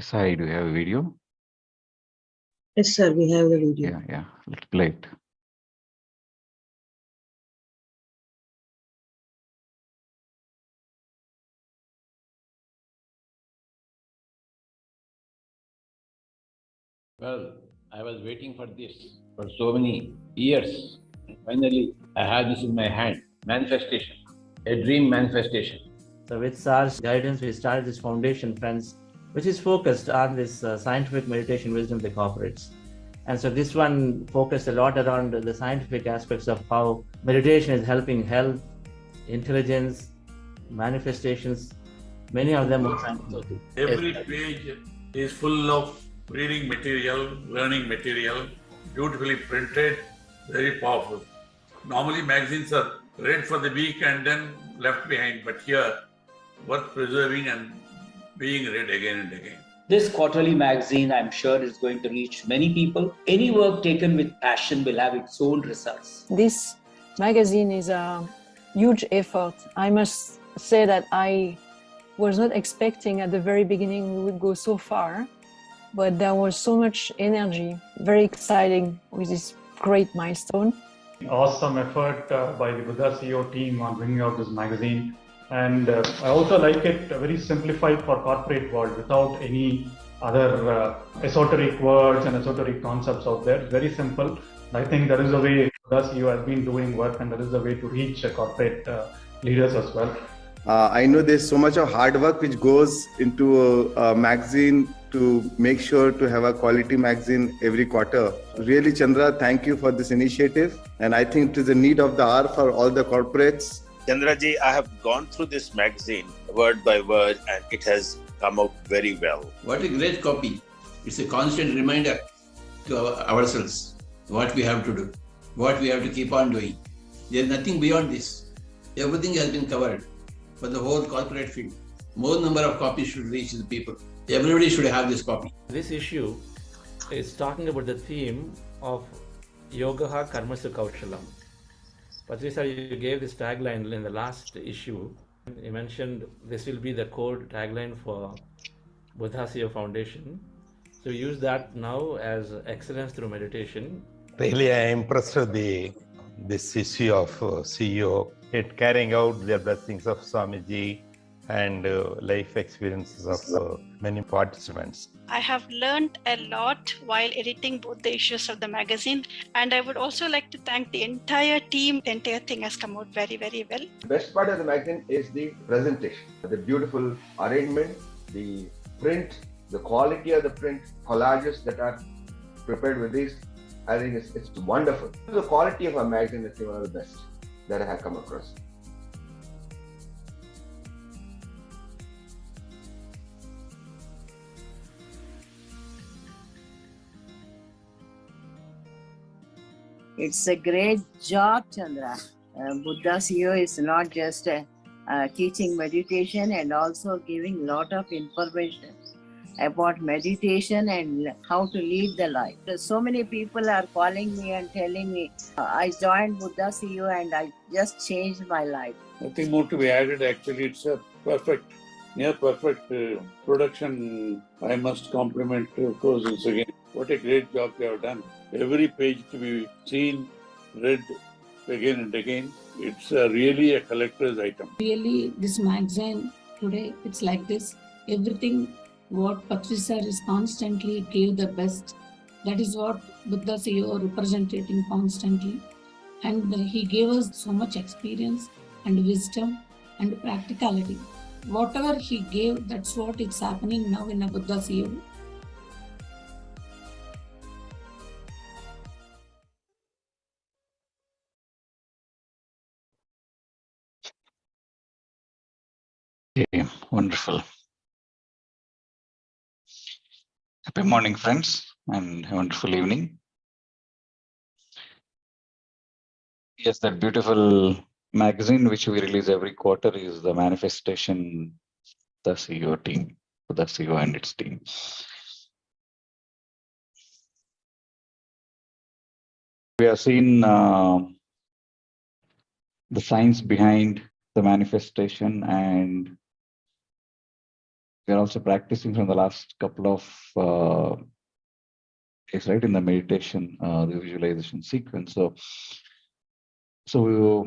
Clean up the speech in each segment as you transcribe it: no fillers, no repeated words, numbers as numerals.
Sai, do you have a video? Yes, sir, we have the video. Yeah, let's play it. Well, I was waiting for this for so many years. And finally, I have this in my hand. Manifestation, a dream manifestation. So with SAR's guidance, we started this foundation, friends, which is focused on this scientific meditation wisdom of the corporates. And so this one focused a lot around the scientific aspects of how meditation is helping health, intelligence, manifestations, many of them are scientific. Every page is full of reading material, learning material, beautifully printed, very powerful. Normally magazines are read for the week and then left behind, but here, worth preserving and being read again and again. This quarterly magazine, I'm sure, is going to reach many people. Any work taken with passion will have its own results. This magazine is a huge effort. I must say that I was not expecting at the very beginning we would go so far, but there was so much energy, very exciting with this great milestone. Awesome effort by the Buddha CEO team on bringing out this magazine. And I also like it very simplified for corporate world without any other esoteric words and esoteric concepts out there. Very simple. I think that is the way Buddha CEO has been doing work, and that is the way to reach corporate leaders as well. I know there's so much of hard work which goes into a magazine to make sure to have a quality magazine every quarter. Really, Chandra, thank you for this initiative. And I think it is a need of the hour for all the corporates. Chandraji, I have gone through this magazine word by word and it has come out very well. What a great copy. It's a constant reminder to ourselves what we have to do, what we have to keep on doing. There's nothing beyond this. Everything has been covered for the whole corporate field. More number of copies should reach the people. Everybody should have this copy. This issue is talking about the theme of Yogaha Karmasu Kaushalam. Patriji, you gave this tagline in the last issue. You mentioned this will be the core tagline for Buddha CEO Foundation. So use that now as excellence through meditation. Really, I am impressed with this issue of CEO, it carrying out the blessings of Swamiji and life experiences of many participants. I have learned a lot while editing both the issues of the magazine, and I would also like to thank the entire team. The entire thing has come out very, very well. The best part of the magazine is the presentation, the beautiful arrangement, the print, the quality of the print, collages that are prepared with this. I think it's wonderful. The quality of a magazine is one of the best that I have come across. It's a great job, Chandra. Buddha CEO is not just teaching meditation and also giving lot of information about meditation and how to lead the life. So many people are calling me and telling me, I joined Buddha CEO and I just changed my life. Nothing more to be added. Actually, it's a perfect, near perfect production. I must compliment, of course, once again. What a great job they have done. Every page to be seen, read again and again. It's really a collector's item. Really, this magazine today, it's like this. Everything what Patriji sir is constantly gave the best. That is what Buddha CEO representing constantly. And he gave us so much experience and wisdom and practicality. Whatever he gave, that's what is happening now in a Buddha CEO. Okay, wonderful. Happy morning, friends, and a wonderful evening. Yes, that beautiful magazine which we release every quarter is the manifestation, the CEO team, the CEO and its team. We have seen the science behind the manifestation and we are also practicing from the last couple of days, right, in the meditation, the visualization sequence. So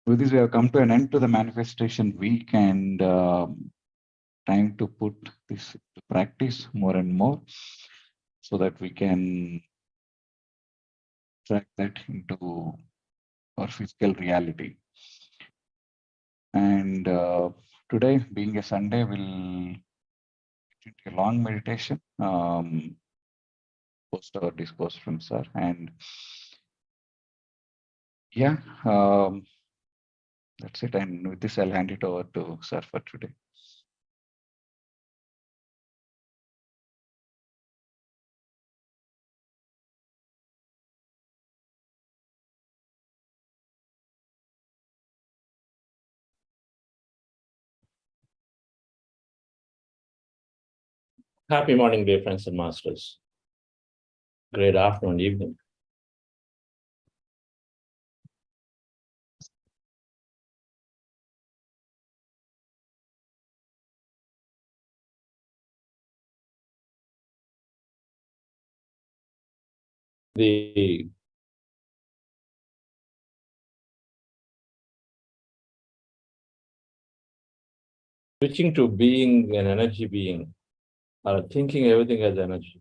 with this, we have come to an end to the manifestation week, and time to put this to practice more and more so that we can track that into our physical reality. And today, being a Sunday, we'll get into a long meditation, post our discourse from sir. And yeah, that's it. And with this, I'll hand it over to sir for today. Happy morning, dear friends and masters. Great afternoon, evening. The switching to being an energy being, or thinking everything as energy.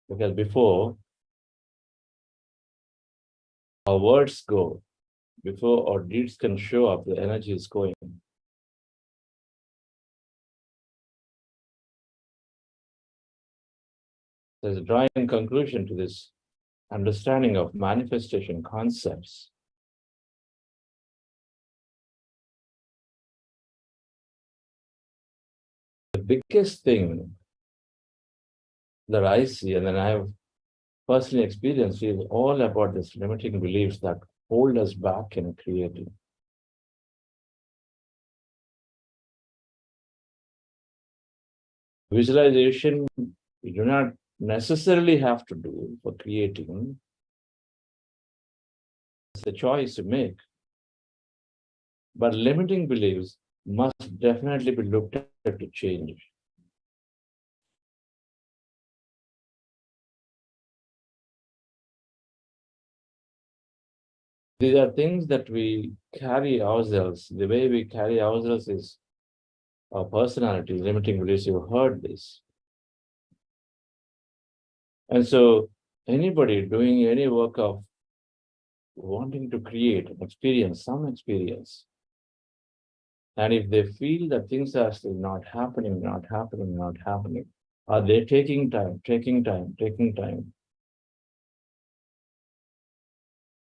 Because before our words go, before our deeds can show up, the energy is going. There's a drawing conclusion to this understanding of manifestation concepts. The biggest thing that I see, and then I have personally experienced, is all about this limiting beliefs that hold us back in creating. Visualization, you do not necessarily have to do for creating. It's a choice you make. But limiting beliefs must definitely be looked at to change. These are things that we carry ourselves. The way we carry ourselves is our personality, limiting beliefs. You've heard this. And so anybody doing any work of wanting to create an experience, some experience, and if they feel that things are still not happening, are they taking time?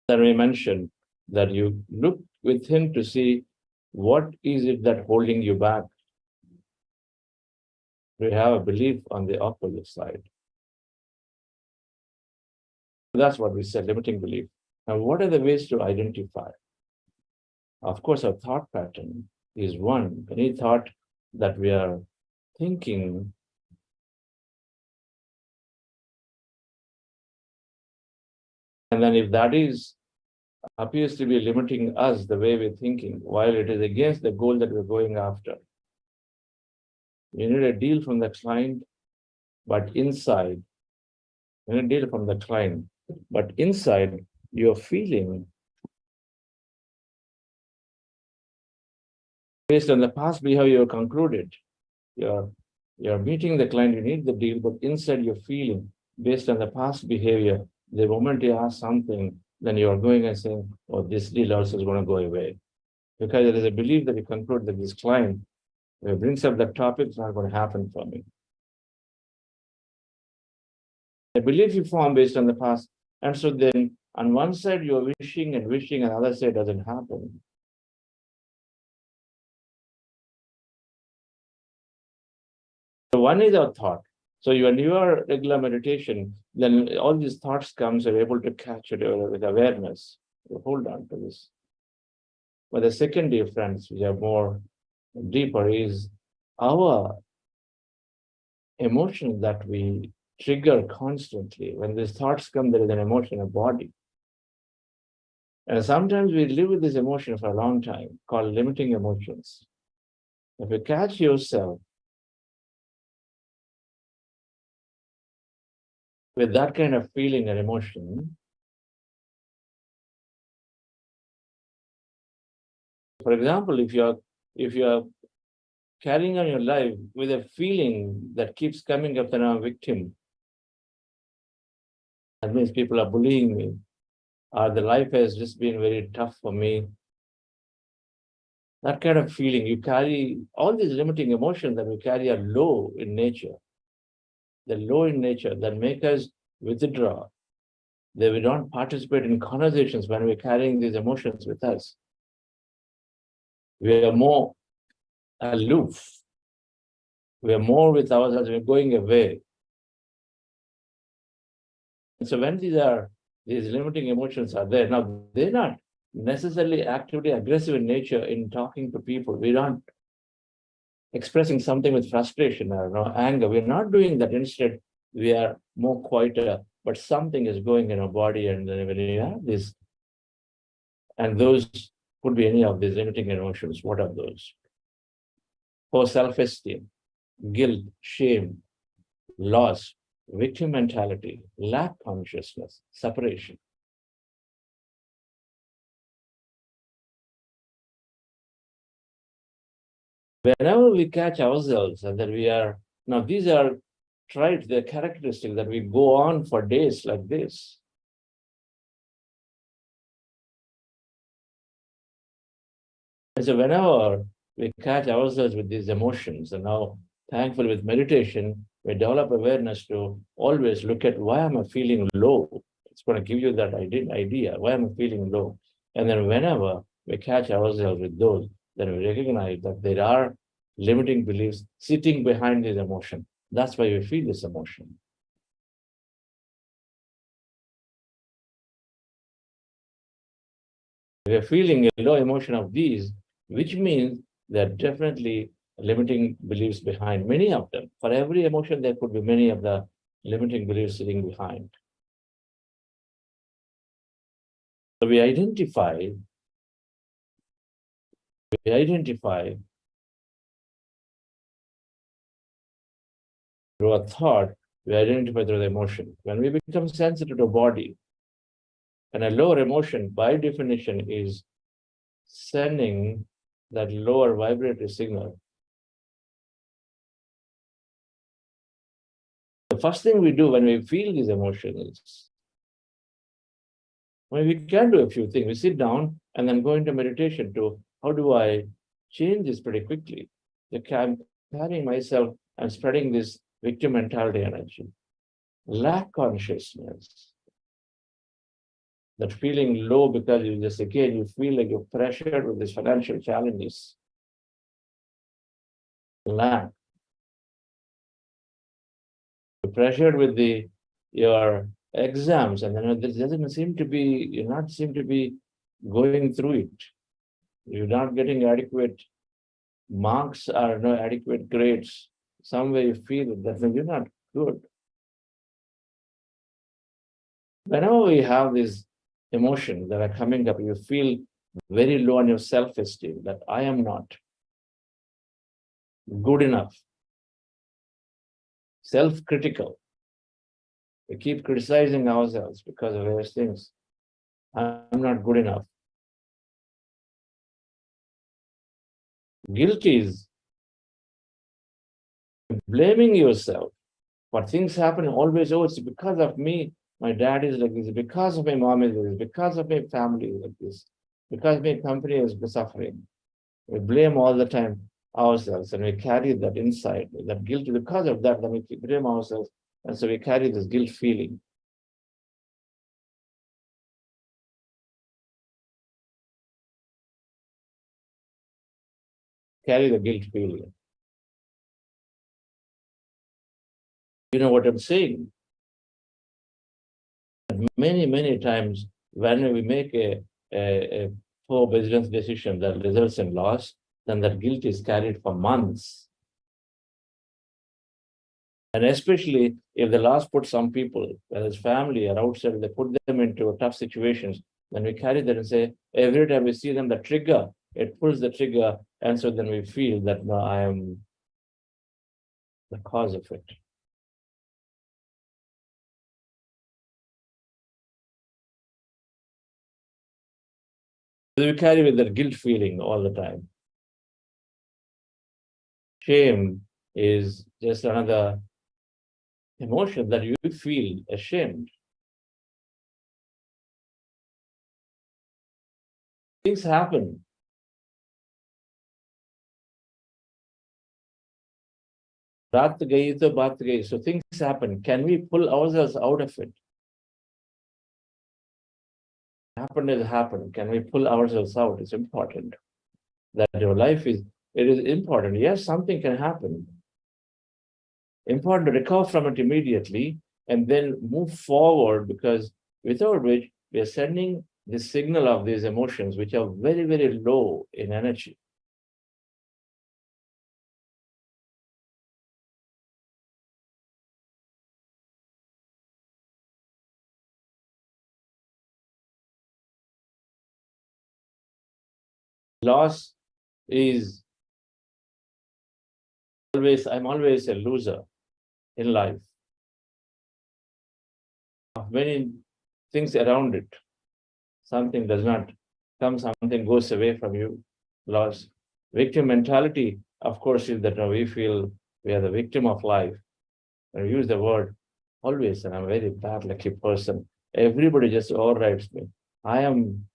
That we mentioned that you look within to see what is it that holding you back. We have a belief on the opposite side. That's what we said, limiting belief. Now, what are the ways to identify? Of course, our thought pattern is one. Any thought that we are thinking and then if that appears to be limiting us the way we're thinking, while it is against the goal that we're going after. You need a deal from the client, but inside, you need a deal from the client, but inside you're feeling based on the past behavior you concluded. You're meeting the client, you need the deal, but inside you're feeling based on the past behavior. The moment you ask something, then you're going and saying, oh, this deal also is going to go away. Because there is a belief that you conclude that this client, if it brings up that topic, it's not going to happen for me. A belief you form based on the past. And so then on one side you're wishing, and the other side doesn't happen. So one is our thought. So when you are regular meditation, then all these thoughts comes, you're able to catch it with awareness. You hold on to this. But the second difference, which are more deeper, is our emotions that we trigger constantly. When these thoughts come, there is an emotion, a body. And sometimes we live with this emotion for a long time, called limiting emotions. If you catch yourself with that kind of feeling and emotion, for example, if you're carrying on your life with a feeling that keeps coming up that I'm a victim, that means people are bullying me, or the life has just been very tough for me. That kind of feeling, you carry all these limiting emotions that we carry are low in nature. They're low in nature that make us withdraw. That we don't participate in conversations when we're carrying these emotions with us. We are more aloof. We are more with ourselves, we're going away. And so when these limiting emotions are there, now they're not necessarily actively aggressive in nature in talking to people. We're not expressing something with frustration or anger. We're not doing that. Instead, we are more quieter, but something is going in our body, and then when you have this, and those could be any of these limiting emotions. What are those? For self-esteem, guilt, shame, loss, victim mentality, lack consciousness, separation. Whenever we catch ourselves and that we are, now these are traits, they're characteristics that we go on for days like this. And so whenever we catch ourselves with these emotions, and now thankfully with meditation, we develop awareness to always look at why am I feeling low? It's going to give you that idea, why am I feeling low? And then whenever we catch ourselves with those, then we recognize that there are limiting beliefs sitting behind this emotion. That's why we feel this emotion. We are feeling a low emotion of these, which means there are definitely limiting beliefs behind many of them. For every emotion, there could be many of the limiting beliefs sitting behind. So we identify through a thought, we identify through the emotion. When we become sensitive to body, and a lower emotion, by definition, is sending that lower vibratory signal. The first thing we do when we feel these emotions is, well, we can do a few things. We sit down and then go into meditation to, how do I change this pretty quickly? I'm carrying myself, I'm spreading this victim mentality energy. Lack consciousness, that feeling low because you just, again, you feel like you're pressured with these financial challenges. Lack. You're pressured with your exams, and then this doesn't seem to be, you're not seem to be going through it. You're not getting adequate marks or no adequate grades. Somewhere you feel that you're not good. Whenever we have these emotions that are coming up, you feel very low on your self-esteem, that I am not good enough. Self-critical. We keep criticizing ourselves because of various things. I'm not good enough. Guilt is blaming yourself for things happening always. Oh, it's because of me. My dad is like this. Because of my mom is like this. Because of my family is like this. Because my company is suffering. We blame all the time ourselves, and we carry that inside, that guilt. Because of that, then we blame ourselves, and so we carry this guilt feeling. Carry the guilt feeling. You know what I'm saying? Many, many times when we make a poor business decision that results in loss, then that guilt is carried for months. And especially if the loss puts some people, whether it's family or outside, they put them into tough situations, then we carry that and say, every time we see them, the trigger, it pulls the trigger, And so then we feel that no, I am the cause of it. So we carry with that guilt feeling all the time. Shame is just another emotion that you feel ashamed. Things happen. Raat gayi to baat gayi. So things happen. Can we pull ourselves out of it? Happened has happened. Can we pull ourselves out? It's important. That your life is, it is important. Yes, something can happen. Important to recover from it immediately and then move forward, because without which we are sending the signal of these emotions, which are very, very low in energy. Loss is always, I'm always a loser in life. Many things around it. Something does not come, something goes away from you. Loss. Victim mentality, of course, is that we feel we are the victim of life. And we use the word always, and I'm a very bad, lucky person. Everybody just overrides me. I am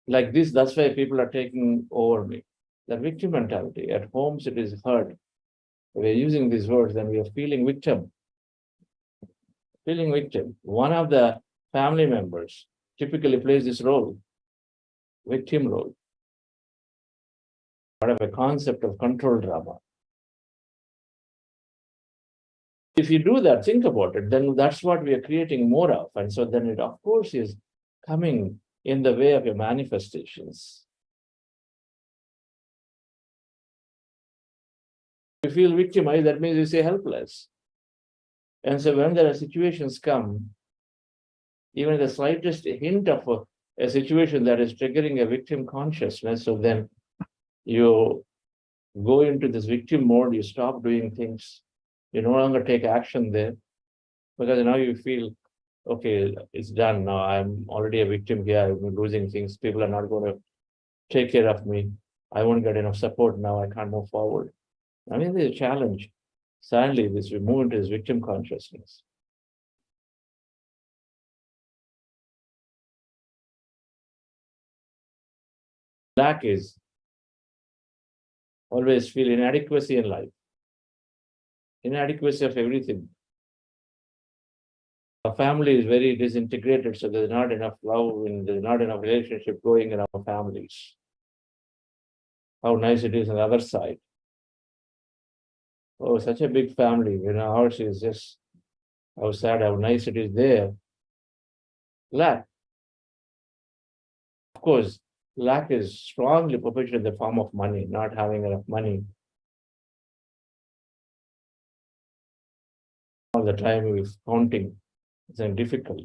like this, that's why people are taking over me. The victim mentality. At homes, it is heard. We're using these words and we are feeling victim. Feeling victim. One of the family members typically plays this role, victim role. Part of a concept of control drama. If you do that, think about it, then that's what we are creating more of. And so then it, of course, is coming in the way of your manifestations. If you feel victimized, that means you say helpless. And so when there are situations come, even the slightest hint of a situation that is triggering a victim consciousness, so then you go into this victim mode, you stop doing things, you no longer take action there, because now you feel, okay, it's done now, I'm already a victim here, I'm losing things, people are not going to take care of me, I won't get enough support now, I can't move forward. I mean, there's a challenge. Sadly, this we move into this victim consciousness. Lack is always feel inadequacy in life. Inadequacy of everything. Our family is very disintegrated, so there's not enough love and there's not enough relationship going in our families. How nice it is on the other side. Oh, such a big family, ours is just how sad, how nice it is there. Lack. Of course, lack is strongly perpetuated in the form of money, not having enough money. All the time we're counting, it's difficult.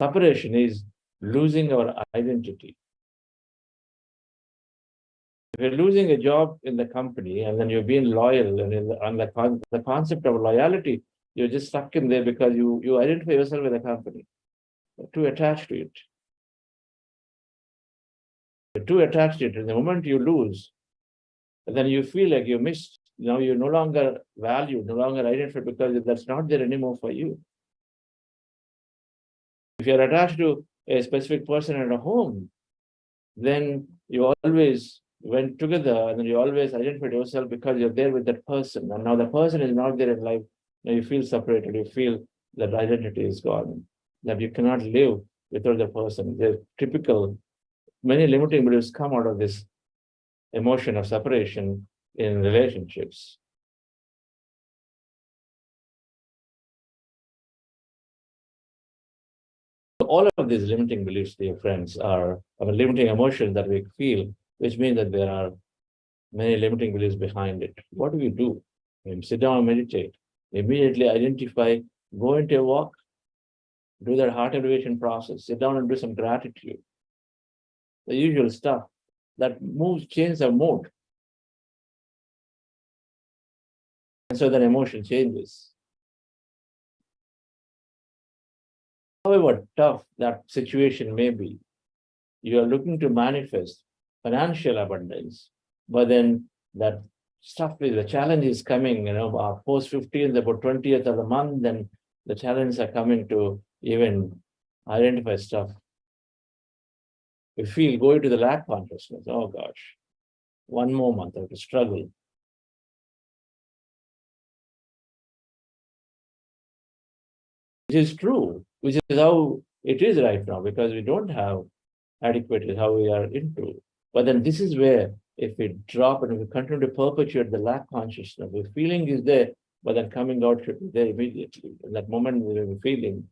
Separation is losing our identity. If you're losing a job in the company and then you're being loyal, and on the concept of loyalty, you're just stuck in there because you identify yourself with the company. You're too attached to it. You're too attached to it. And the moment you lose, then you feel like you missed. Now you're no longer valued, no longer identified, because that's not there anymore for you. If you're attached to a specific person at a home, then you always went together and then you always identified yourself because you're there with that person. And now the person is not there in life. Now you feel separated. You feel that identity is gone, that you cannot live without the person. The typical, many limiting beliefs come out of this emotion of separation in relationships. All of these limiting beliefs, dear friends, are limiting emotions that we feel, which means that there are many limiting beliefs behind it. What do we do? We sit down and meditate. Immediately identify, go into a walk, do that heart elevation process, sit down and do some gratitude. The usual stuff that moves, changes our mood. And so then emotion changes. However tough that situation may be, you are looking to manifest financial abundance, but then that stuff, the challenge is coming, post 15th, about 20th of the month, then the challenges are coming to even identify stuff. We feel going to the lack consciousness, oh gosh, one more month I have to struggle. Which is true, which is how it is right now, because we don't have adequately how we are into. But then this is where, if we drop and we continue to perpetuate the lack consciousness, the feeling is there, but then coming out should be there immediately. In that moment, we will be feeling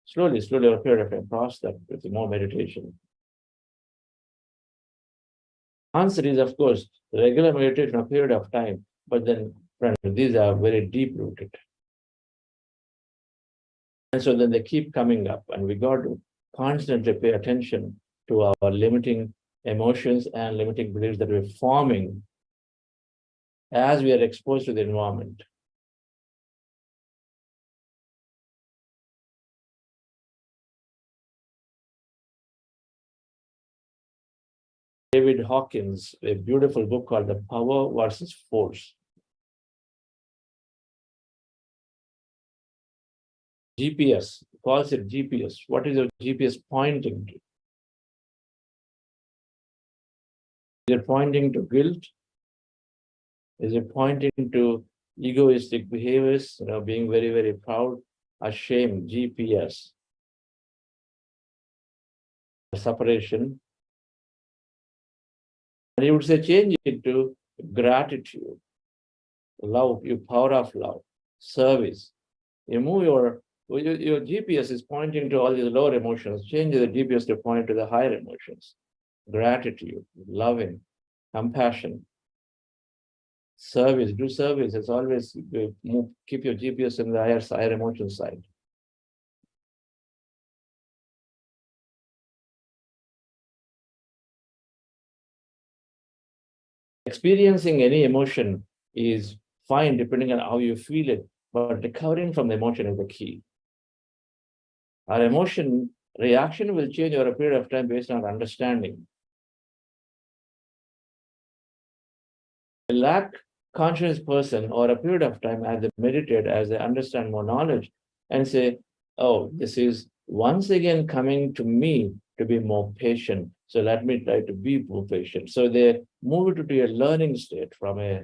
slowly, over a period of time, cross that with more meditation. Answer is, of course, the regular meditation a period of time, but then, friends, these are very deep rooted. And so then they keep coming up, and we got to constantly pay attention to our limiting emotions and limiting beliefs that we're forming as we are exposed to the environment. David Hawkins, a beautiful book called The Power versus Force. GPS, calls it GPS. What is your GPS pointing to? Is it pointing to guilt? Is it pointing to egoistic behaviors, being very, very proud, ashamed, GPS? Separation. And you would say change it to gratitude, love, your power of love, service. You move your GPS is pointing to all these lower emotions. Change the GPS to point to the higher emotions. Gratitude, loving, compassion, service, do service. It's always keep your GPS in the higher emotion side. Experiencing any emotion is fine depending on how you feel it, but recovering from the emotion is the key. Our emotion reaction will change over a period of time based on our understanding. A lack conscious person or a period of time, as they meditate, as they understand more knowledge, and say, oh, this is once again coming to me to be more patient. So let me try to be more patient. So they move it to a learning state from a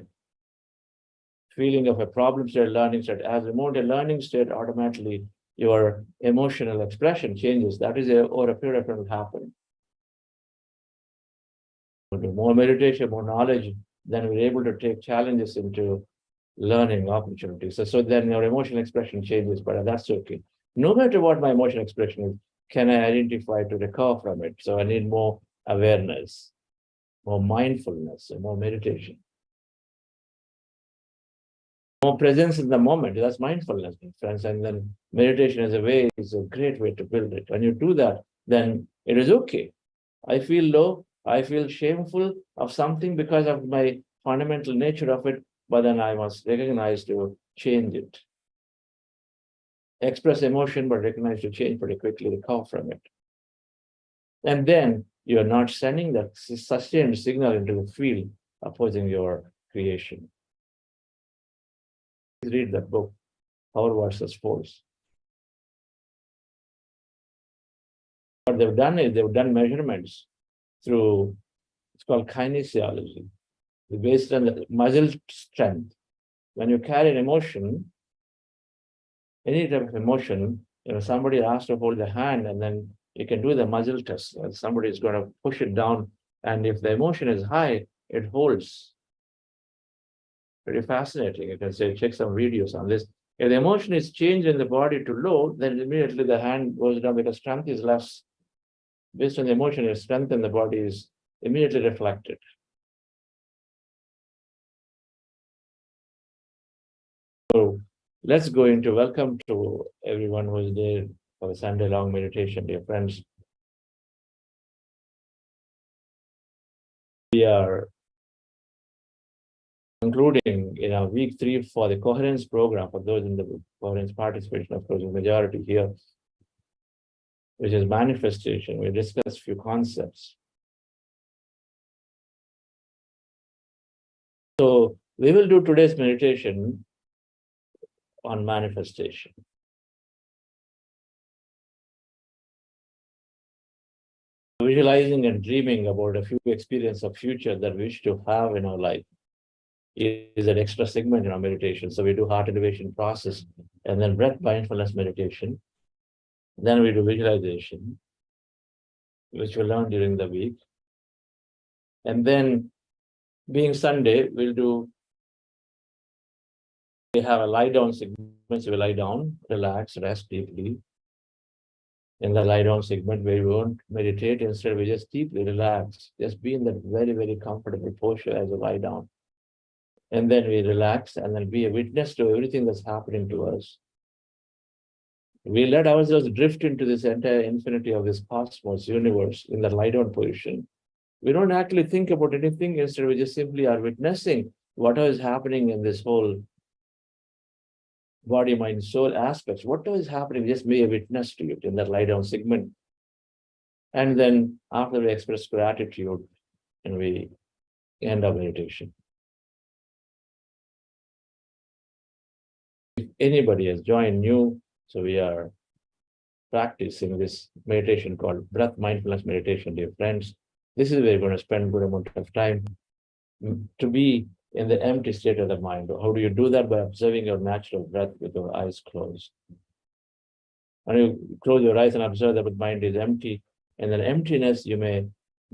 feeling of a problem state, learning state. As you move to a learning state, automatically your emotional expression changes. That is over a period of time will happen. More meditation, more knowledge, then we're able to take challenges into learning opportunities. So then your emotional expression changes, but that's okay. No matter what my emotional expression is, can I identify to recover from it? So I need more awareness, more mindfulness, and more meditation. More presence in the moment, that's mindfulness, friends. And then meditation is a great way to build it. When you do that, then it is okay. I feel low, I feel shameful of something because of my fundamental nature of it, but then I must recognize to change it. Express emotion, but recognize to change pretty quickly, recover from it. And then you're not sending that sustained signal into the field opposing your creation. Please read that book, Power versus Force. What they've done is they've done measurements through, it's called kinesiology, based on the muscle strength. When you carry an emotion, any type of emotion, somebody asks to hold the hand, and then you can do the muscle test. Somebody is going to push it down, and if the emotion is high, it holds. Pretty fascinating. You can say, check some videos on this. If the emotion is changed in the body to low, then immediately the hand goes down because strength is less. Based on the emotion, your strength in the body is immediately reflected. So let's go into welcome to everyone who is there for the Sunday long meditation, dear friends. We are concluding in our week 3 for the Coherence program, for those in the Coherence participation, of course, the majority here, which is manifestation. We discussed a few concepts. So we will do today's meditation on manifestation. Visualizing and dreaming about a few experiences of future that we wish to have in our life is an extra segment in our meditation. So we do heart elevation process and then breath mindfulness meditation. Then we do visualization, which we'll learn during the week. And then, being Sunday, we have a lie down segment. So we lie down, relax, rest deeply. In the lie down segment, where we won't meditate, instead we just deeply relax, just be in that very, very comfortable posture as we lie down. And then we relax and then be a witness to everything that's happening to us. We let ourselves drift into this entire infinity of this cosmos, universe, in the lie down position. We don't actually think about anything, instead we just simply are witnessing what is happening in this whole body, mind, soul aspects. What is happening, just be a witness to it in that lie down segment. And then after we express gratitude and we end our meditation. If anybody has joined new, so we are practicing this meditation called breath mindfulness meditation, dear friends. This is where we're going to spend a good amount of time to be in the empty state of the mind. How do you do that? By observing your natural breath with your eyes closed. And you close your eyes and observe that the mind is empty. And then emptiness, you may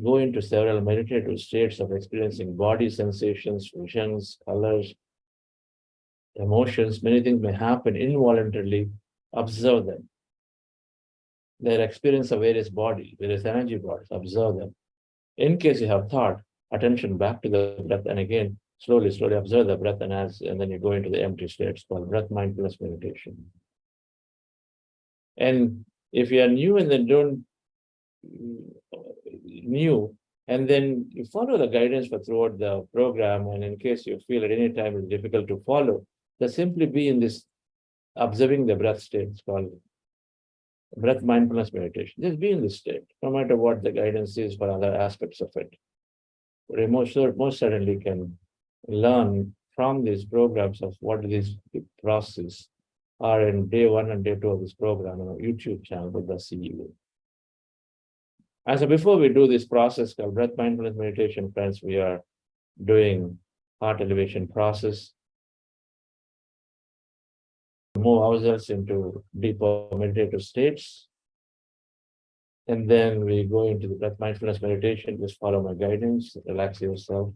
go into several meditative states of experiencing body sensations, visions, colors, emotions. Many things may happen involuntarily. Observe them. Their experience of various bodies, various energy bodies, observe them. In case you have thought, attention back to the breath, and again, slowly observe the breath, and then you go into the empty states called breath mindfulness meditation. And if you are new and then and then you follow the guidance for throughout the program, and in case you feel at any time it's difficult to follow, just simply be in this observing the breath state. It's called breath mindfulness meditation. Just be in this state, no matter what the guidance is for other aspects of it. But most certainly can learn from these programs of what these processes are in day 1 and day 2 of this program on our YouTube channel with the CEO. And so before we do this process called breath mindfulness meditation, friends, we are doing heart elevation process. Move ourselves into deeper meditative states. And then we go into the breath mindfulness meditation. Just follow my guidance, relax yourself,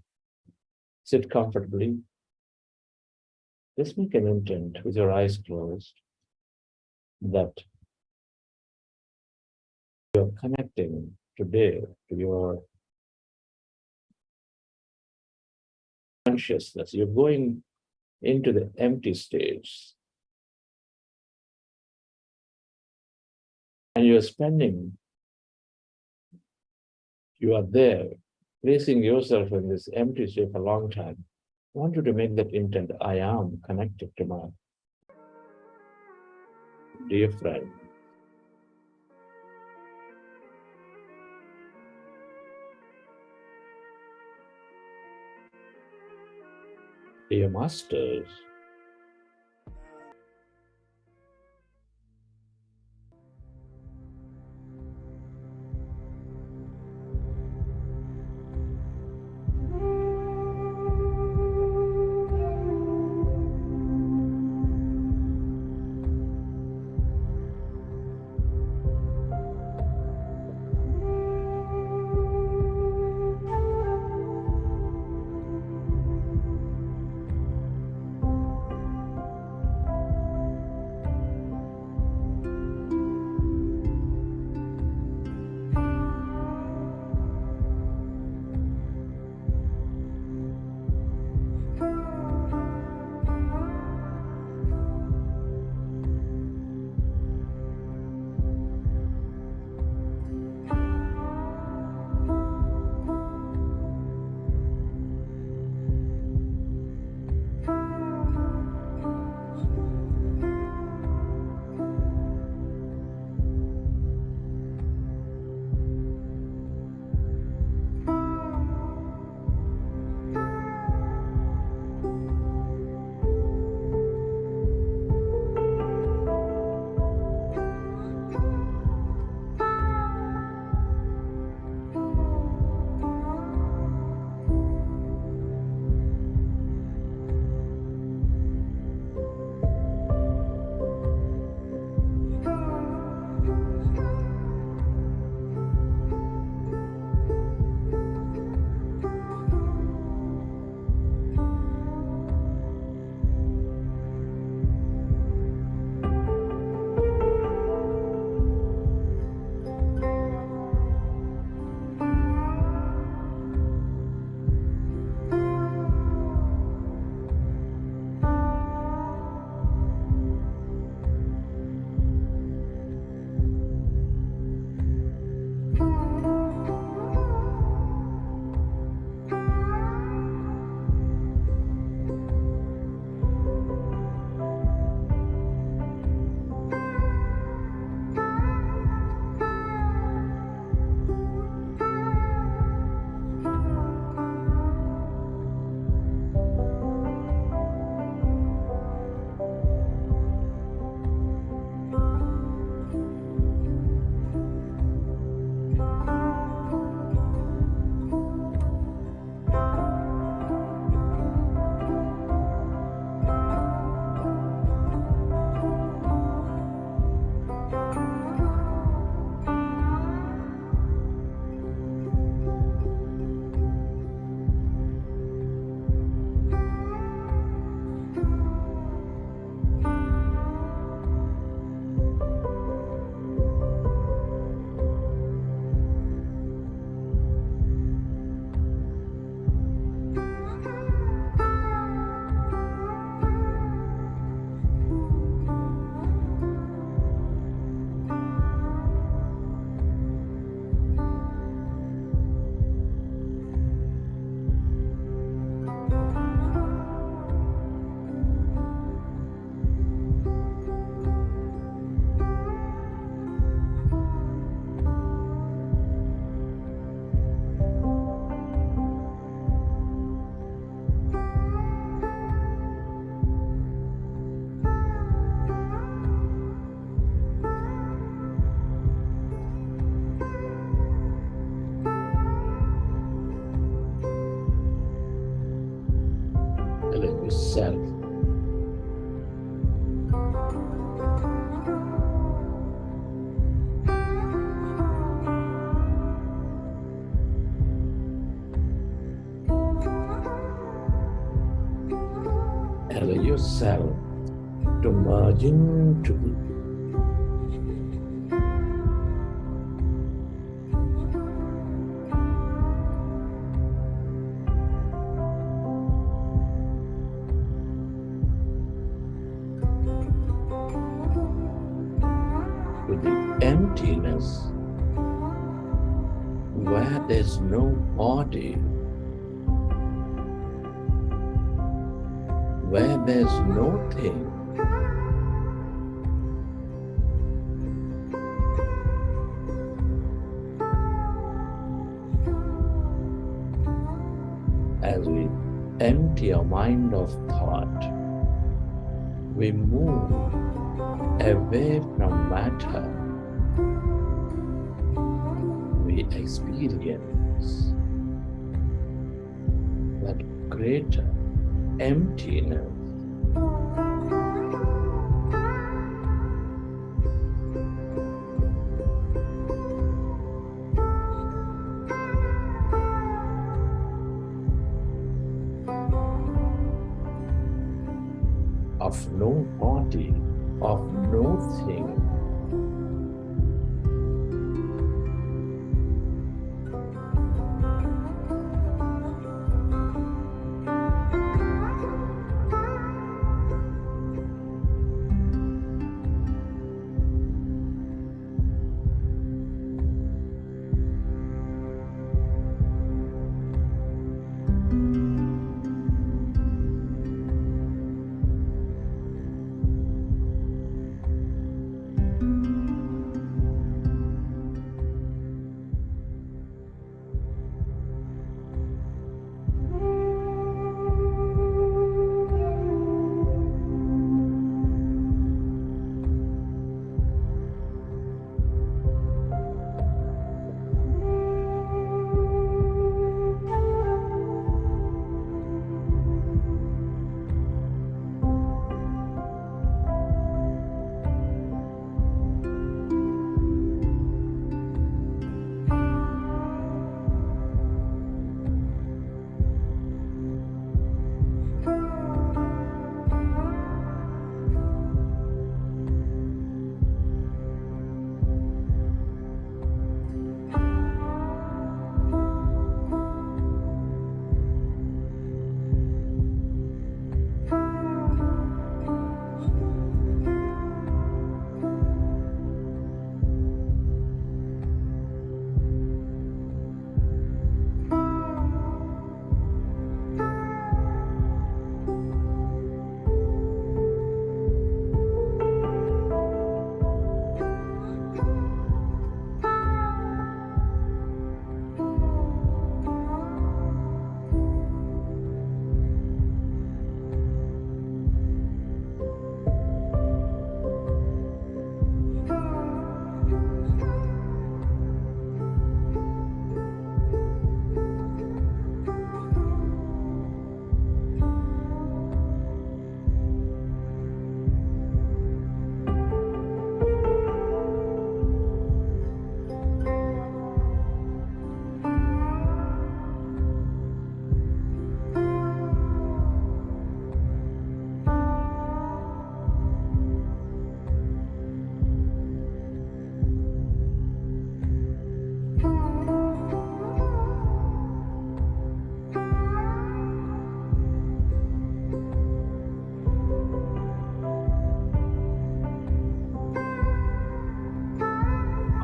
sit comfortably. Just make an intent with your eyes closed that you're connecting today to your consciousness. You're going into the empty states. And you are there, placing yourself in this empty state for a long time. I want you to make that intent. I am connected to my dear friend. Dear masters. yourself to merge into the emptiness where there's no body, where there's no thing. As we empty our mind of thought, we move away from matter. We experience that greater emptiness. Of no body, of no thing.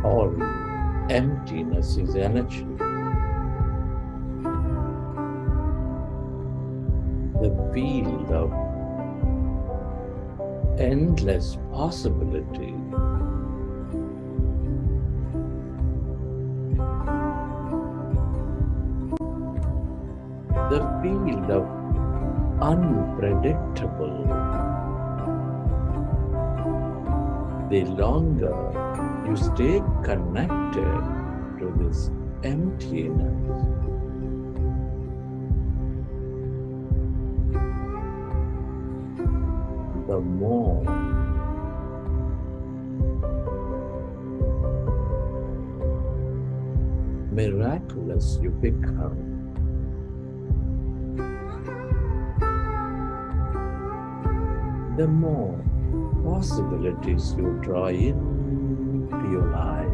All emptiness is energy. The field of endless possibility. The field of unpredictable. The longer you stay connected to this emptiness, the more miraculous you become. the more possibilities you draw into your life.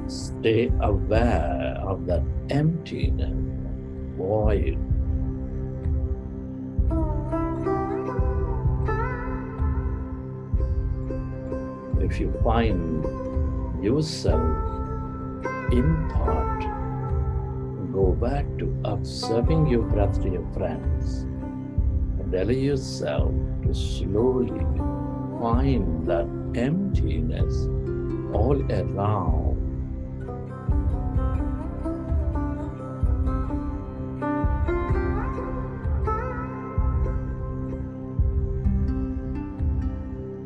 Stay aware of that emptiness, void. If you find yourself in thought, go back to observing your breath, dear friends, and allow yourself to slowly find that emptiness all around.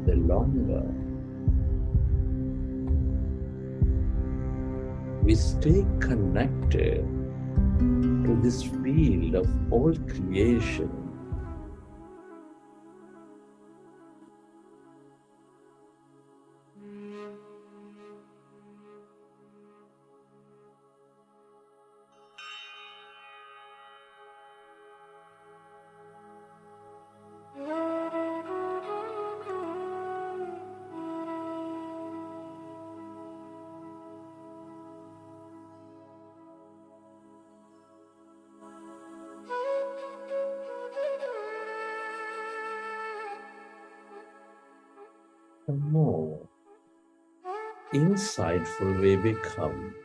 The longer we stay connected to this field of all creation, the more insightful we become.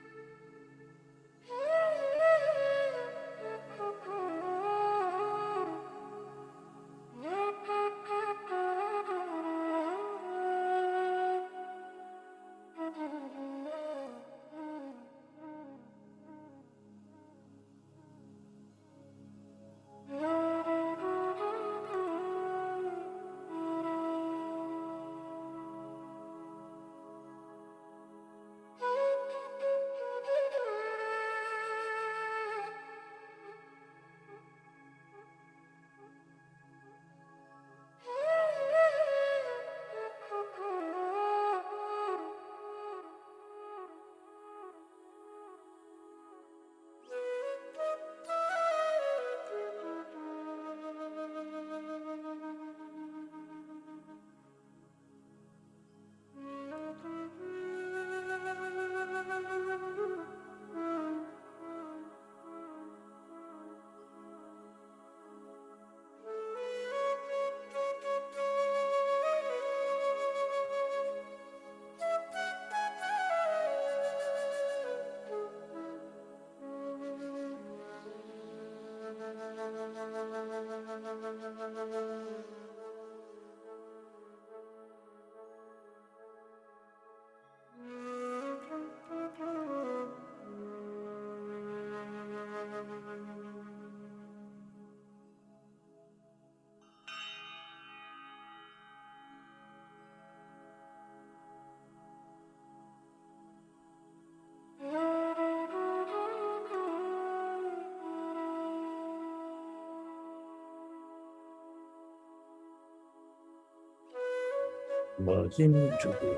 merge into the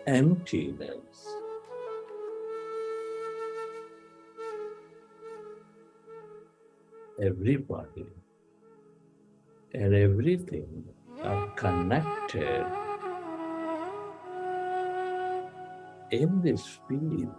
emptiness. Everybody and everything are connected in this field.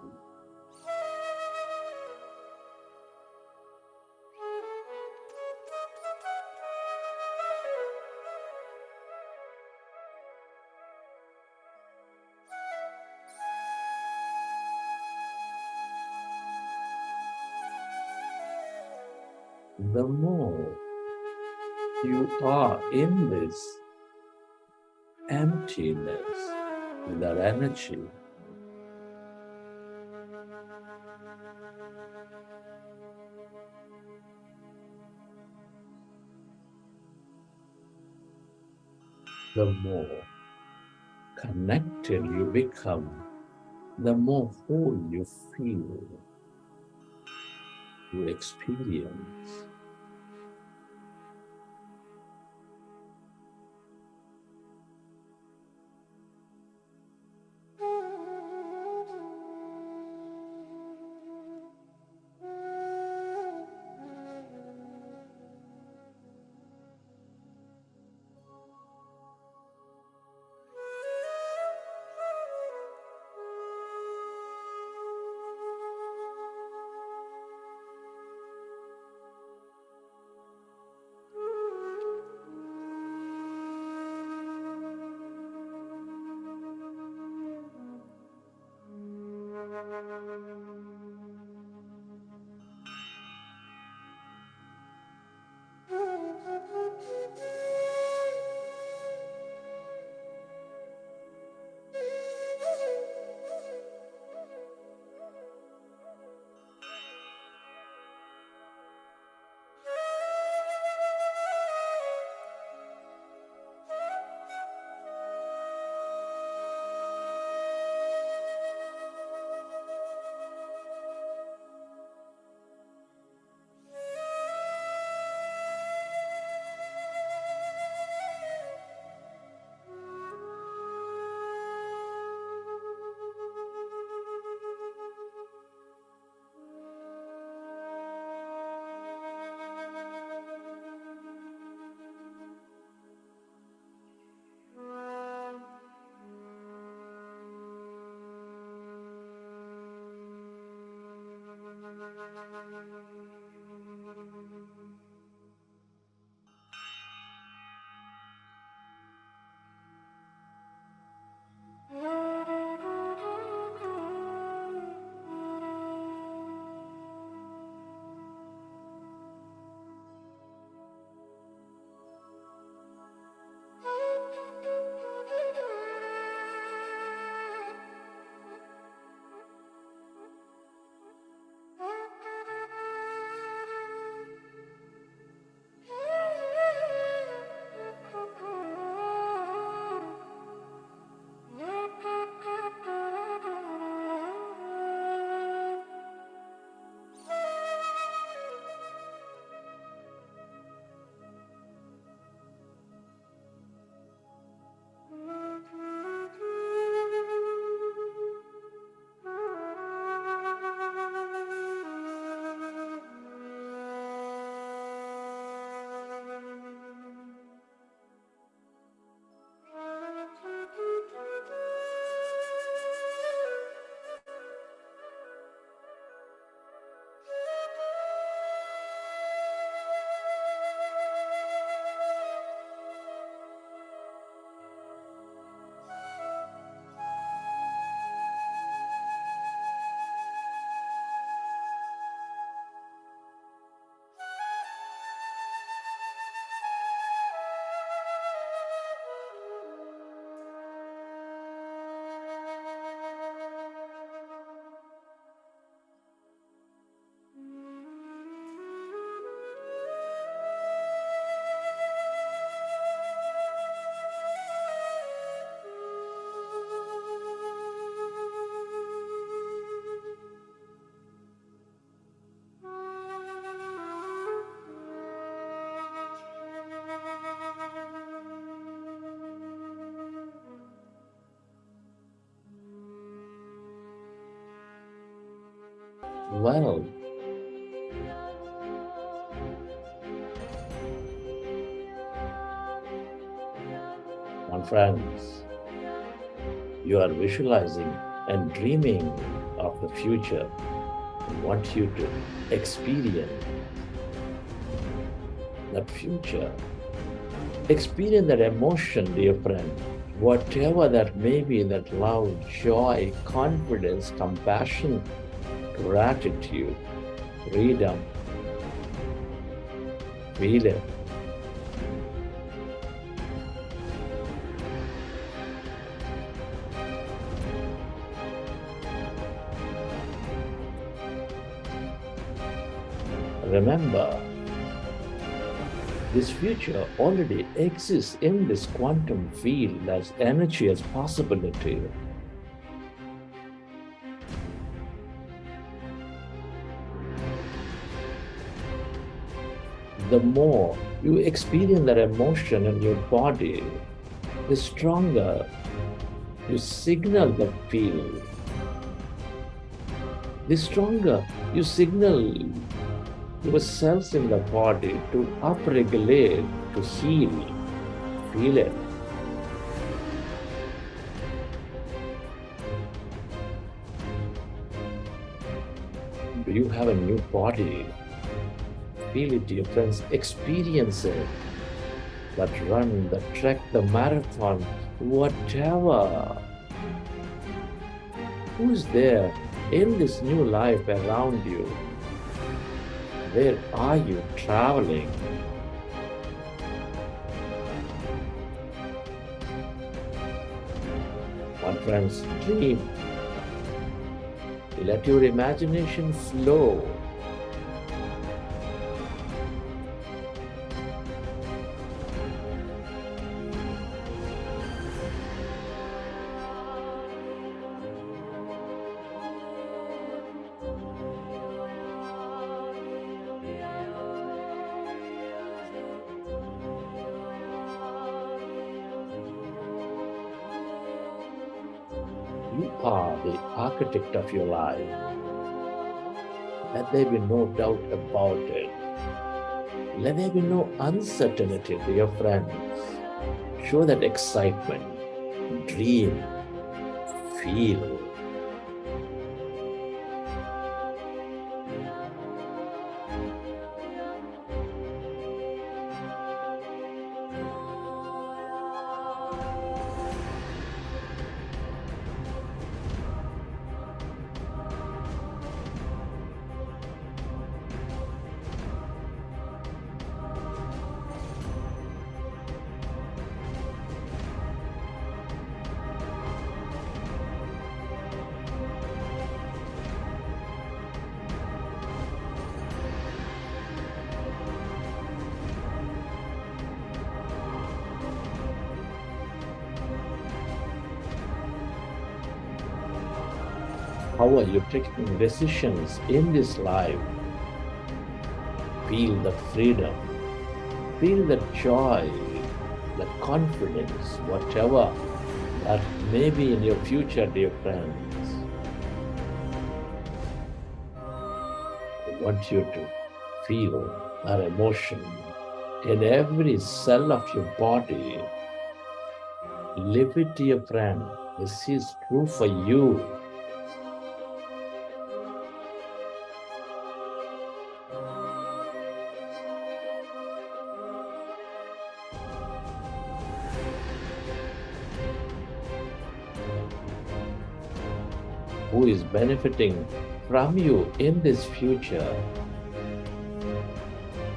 The more you are in this emptiness with that energy, the more connected you become, the more whole you feel, you experience. Well, my friends, you are visualizing and dreaming of the future. I want you to experience that future. Experience that emotion, dear friend. Whatever that may be, that love, joy, confidence, compassion, gratitude, freedom. Feel it. Remember, this future already exists in this quantum field as energy, as possibility. The more you experience that emotion in your body, the stronger you signal the field. The stronger you signal your cells in the body to upregulate, to heal. Feel it. Do you have a new body? Feel it, dear friends. Experience it. That run, the trek, the marathon, whatever. Who's there in this new life around you? Where are you traveling? My friends, dream. Let your imagination flow. You are the architect of your life. Let there be no doubt about it. Let there be no uncertainty, dear friends. Show that excitement. Dream. Feel. How are you taking decisions in this life? Feel the freedom, feel the joy, the confidence, whatever that may be in your future, dear friends. I want you to feel that emotion in every cell of your body. Live it, dear friend. This is true for you. Who is benefiting from you in this future?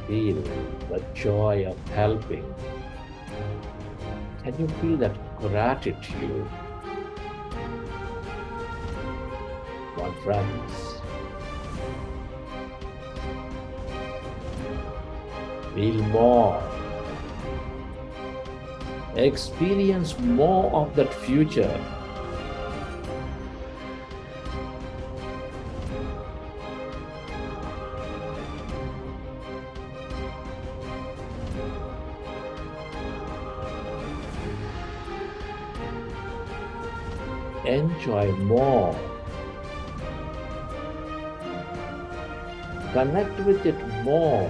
Feel the joy of helping. Can you feel that gratitude? My friends, feel more. Experience more of that future. Enjoy more. connect with it more.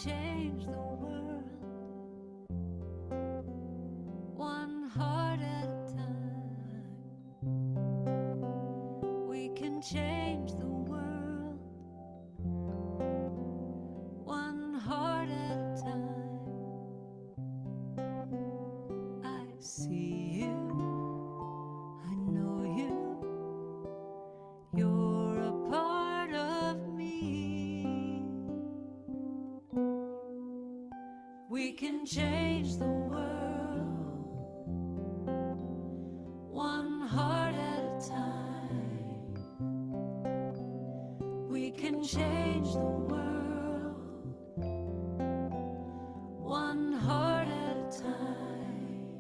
change the world one heart at a time. We can change the world one heart at a time. I see you, I know you, you're a part of me. We can change the world one heart at a time. We can change the world one heart at a time.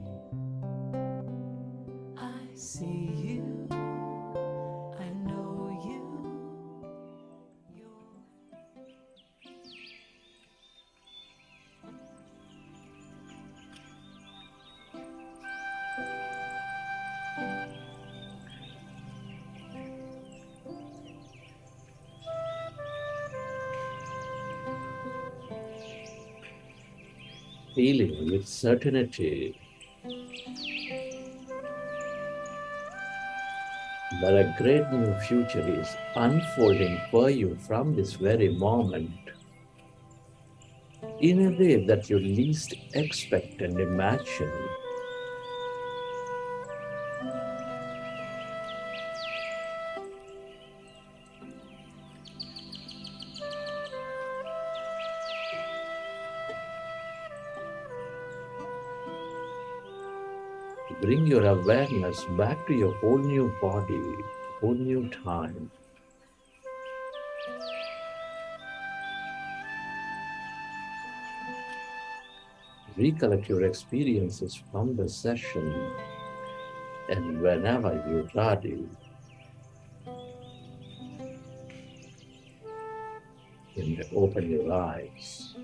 I see you, I know you, feeling with certainty that a great new future is unfolding for you from this very moment in a way that you least expect and imagine. Bring your awareness back to your whole new body, whole new time. Recollect your experiences from the session, and whenever you're ready, you can open your eyes.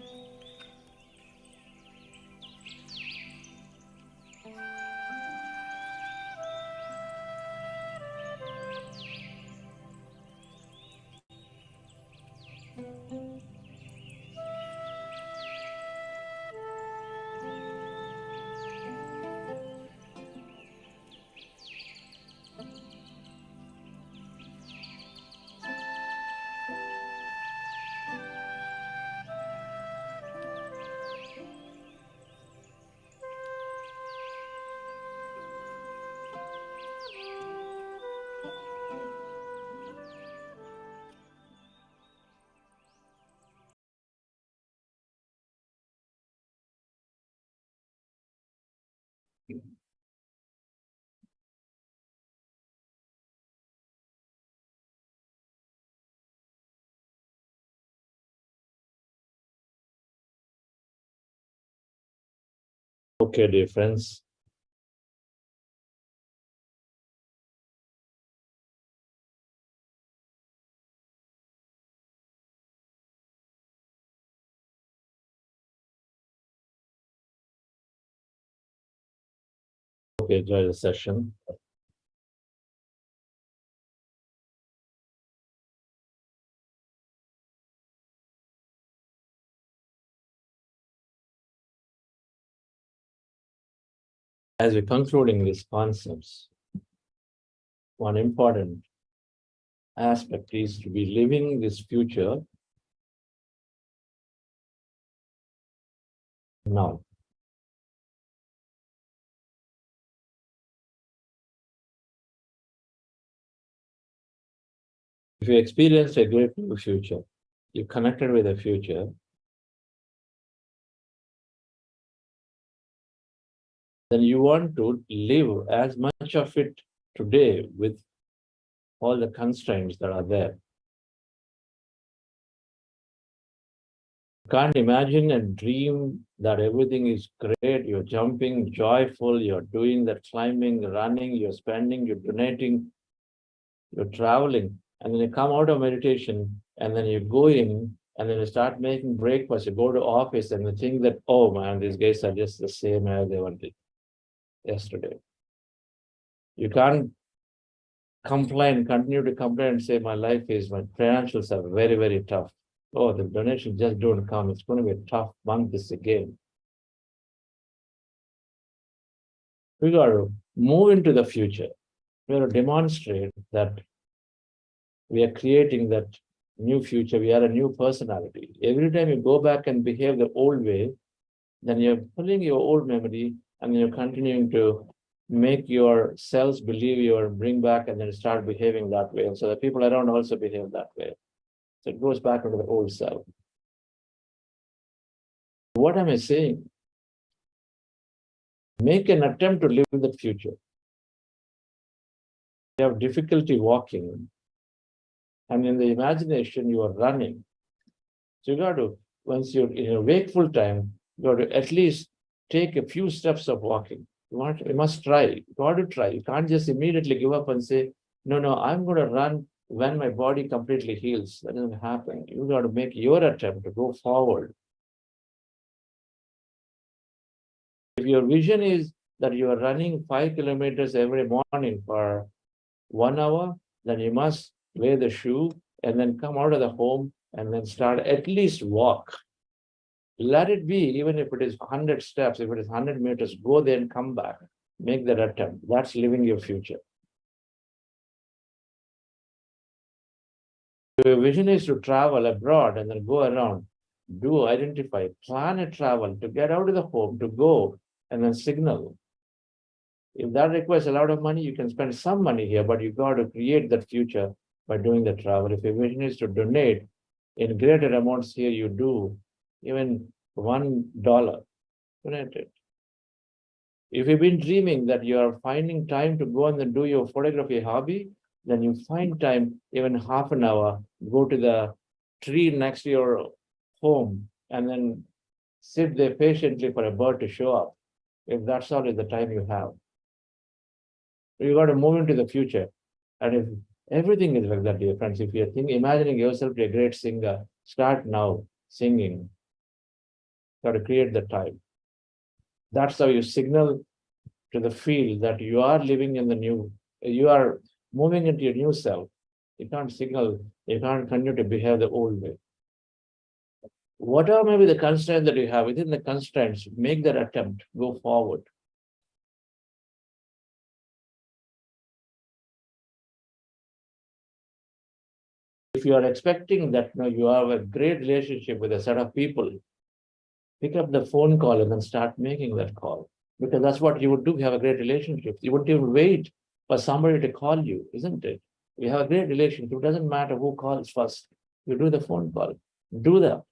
Okay, dear friends. Okay, enjoy the session. As we're concluding these concepts, one important aspect is to be living this future now. If you experienced a great new future, you connected with the future, then you want to live as much of it today with all the constraints that are there. You can't imagine a dream that everything is great, you're jumping, joyful, you're doing the climbing, running, you're spending, you're donating, you're traveling, and then you come out of meditation, and then you go in, and then you start making breakfast, you go to office, and you think that, oh man, these guys are just the same as they were yesterday. You can't complain, continue to complain and say, my financials are very, very tough. oh, the donations just don't come. It's going to be a tough month this again. We got to move into the future. We got to demonstrate that we are creating that new future. We are a new personality. Every time you go back and behave the old way, then you're pulling your old memory and you're continuing to make your cells believe you bring back and then start behaving that way. And so the people around also behave that way. So it goes back into the old self. What am I saying? Make an attempt to live the future. You have difficulty walking, and in the imagination you are running. So you got to, once you're in a wakeful time, you got to at least take a few steps of walking. You must try. You got to try. You can't just immediately give up and say, no, I'm going to run when my body completely heals. That doesn't happen. You got to make your attempt to go forward. If your vision is that you are running 5 kilometers every morning for 1 hour, then you must wear the shoe and then come out of the home and then start at least walk. Let it be, even if it is 100 steps, if it is 100 meters, go there and come back. Make that attempt. That's living your future. If your vision is to travel abroad and then go around, do identify, plan a travel to get out of the home, to go and then signal. If that requires a lot of money, you can spend some money here, but you've got to create that future by doing the travel. If your vision is to donate in greater amounts here, you do even $1, donate it. If you've been dreaming that you are finding time to go and then do your photography hobby, then you find time, even half an hour, go to the tree next to your home and then sit there patiently for a bird to show up. If that's all is the time you have. You got to move into the future. And if everything is like that, dear friends, if you're imagining yourself to be a great singer, start now singing. Got to create the time. That's how you signal to the field that you are living in the new, you are moving into your new self. You can't signal, you can't continue to behave the old way. Whatever may be the constraints that you have, within the constraints, make that attempt, go forward. If you are expecting that you have a great relationship with a set of people, pick up the phone call and then start making that call. Because that's what you would do if you have a great relationship. You wouldn't even wait for somebody to call you, isn't it? You have a great relationship. It doesn't matter who calls first. You do the phone call. Do that.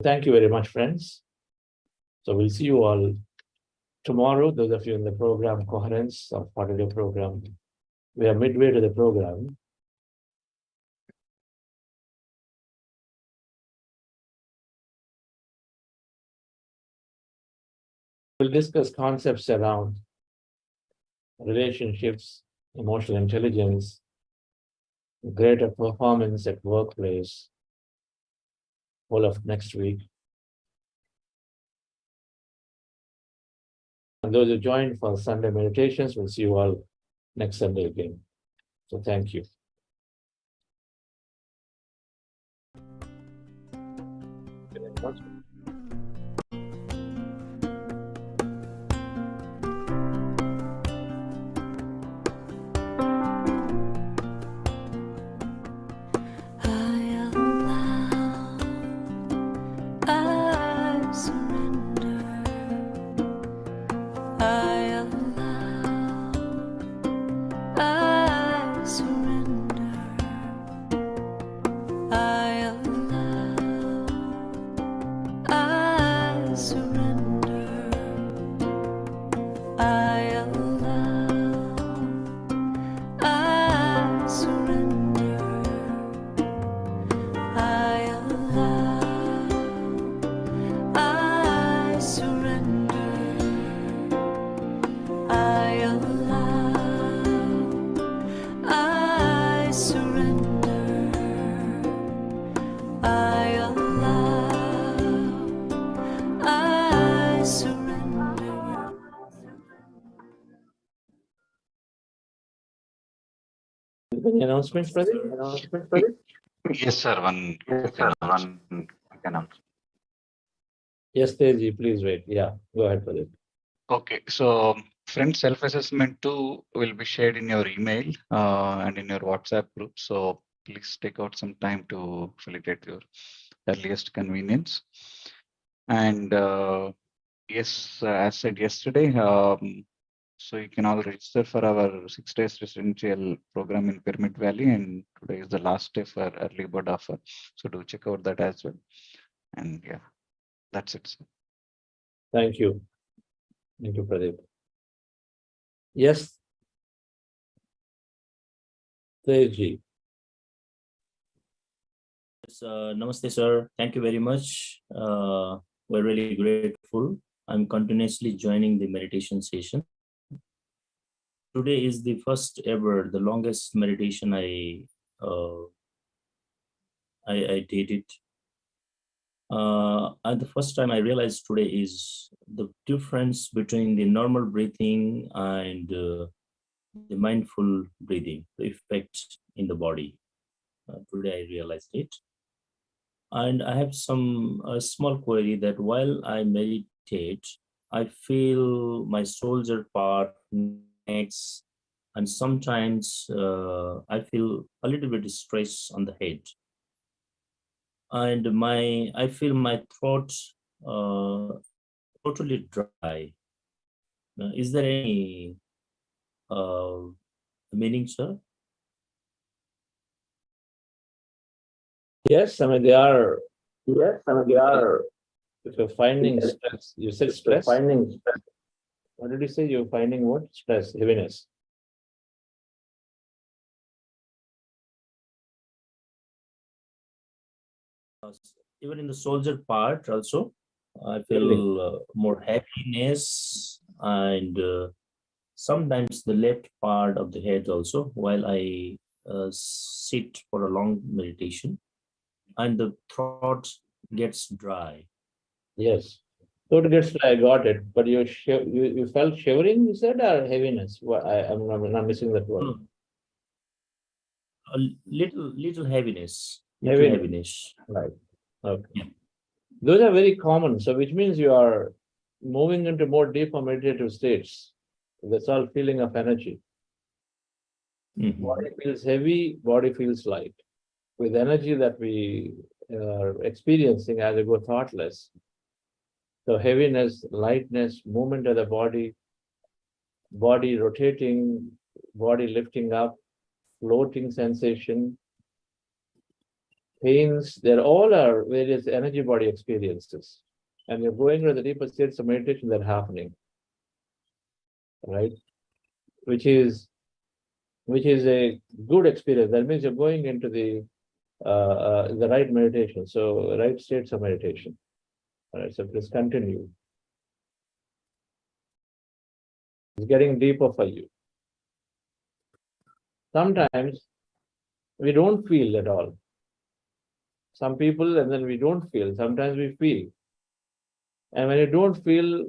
Thank you very much, friends. So we'll see you all tomorrow. Those of you in the program, Coherence, or part of the program, we are midway to the program. We'll discuss concepts around relationships, emotional intelligence, greater performance at workplace, all of next week. And those who joined for Sunday meditations, we'll see you all next Sunday again. So thank you. Any announcements, Pradeep? Yes, sir. One announcement. Yes, Teji, please wait. Yeah, go ahead, Pradeep. Okay, so friend self-assessment 2 will be shared in your email and in your WhatsApp group. So please take out some time to fill it at your earliest convenience. And yes, as said yesterday, so you can all register for our 6 days residential program in Pyramid Valley, and today is the last day for early bird offer. So do check out that as well. And yeah, that's it. Sir. Thank you. Thank you, Pradeep. Yes, Teji. Yes, namaste, sir. Thank you very much. We're really grateful. I'm continuously joining the meditation session. Today is the first ever, the longest meditation I did it. And the first time I realized today is the difference between the normal breathing and the mindful breathing, the effect in the body. Today I realized it. And I have a small query that while I meditate, I feel my shoulder part, necks, and sometimes I feel a little bit of stress on the head. And I feel my throat totally dry. Is there any meaning, sir? Yes, I mean, they are. Yes, I mean, they are. If you're finding stress, you said stress. Finding stress. What did you say? You're finding what? Stress, heaviness. Even in the shoulder part also, I feel more happiness, and sometimes the left part of the head also while I sit for a long meditation, and the throat gets dry. Yes. So it gets, I got it. But you felt shivering, you said, or heaviness? Well, I'm not missing that word. A little heaviness. Heaviness. Right. Okay. Yeah. Those are very common. So which means you are moving into more deeper meditative states. That's all feeling of energy. Body feels heavy, body feels light. With energy that we are experiencing as we go thoughtless. So heaviness, lightness, movement of the body rotating, body lifting up, floating sensation, pains, they're all are various energy body experiences. And you're going to the deeper states of meditation that are happening. Right? Which is a good experience. That means you're going into the right meditation. So right states of meditation. All right, so please continue. It's getting deeper for you. Sometimes we don't feel at all. Some people, and then we don't feel. Sometimes we feel. And when you don't feel,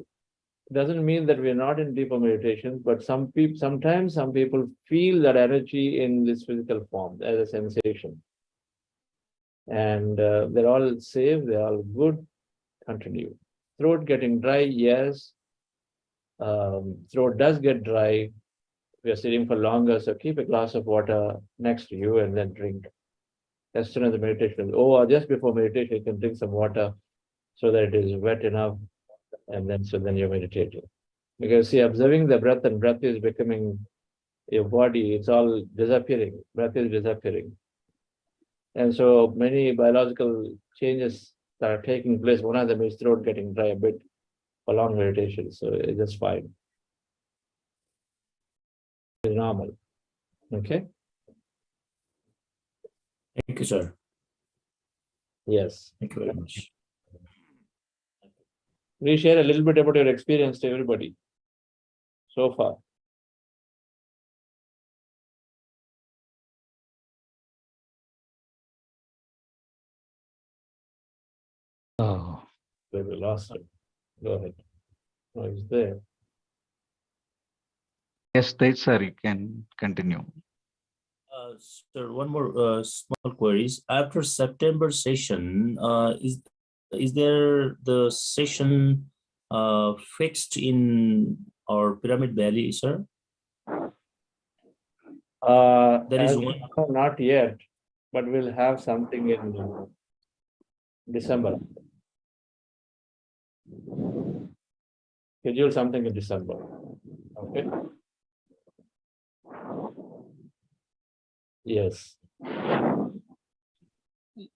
doesn't mean that we're not in deeper meditation, but sometimes some people feel that energy in this physical form as a sensation. And they're all safe, they're all good. Continue. Throat getting dry, yes. Throat does get dry. We are sitting for longer, so keep a glass of water next to you and then drink. As soon as the meditation is over, just before meditation, you can drink some water so that it is wet enough, and then you're meditating. Because see, observing the breath, and breath is becoming your body, it's all disappearing. Breath is disappearing. And so many biological changes that are taking place. One of them is throat getting dry a bit for long meditation. So it's just fine. It's normal. Okay? Thank you, sir. Yes. Thank you very much. Please share a little bit about your experience to everybody so far. Oh. We lost him. Go ahead. Oh, he's there. Yes, sir, you can continue. Sir, one more small queries. After September session, is there the session fixed in our Pyramid Valley, sir? There is one. Not yet, but we'll have something in December. Schedule something in December. Okay. Yes.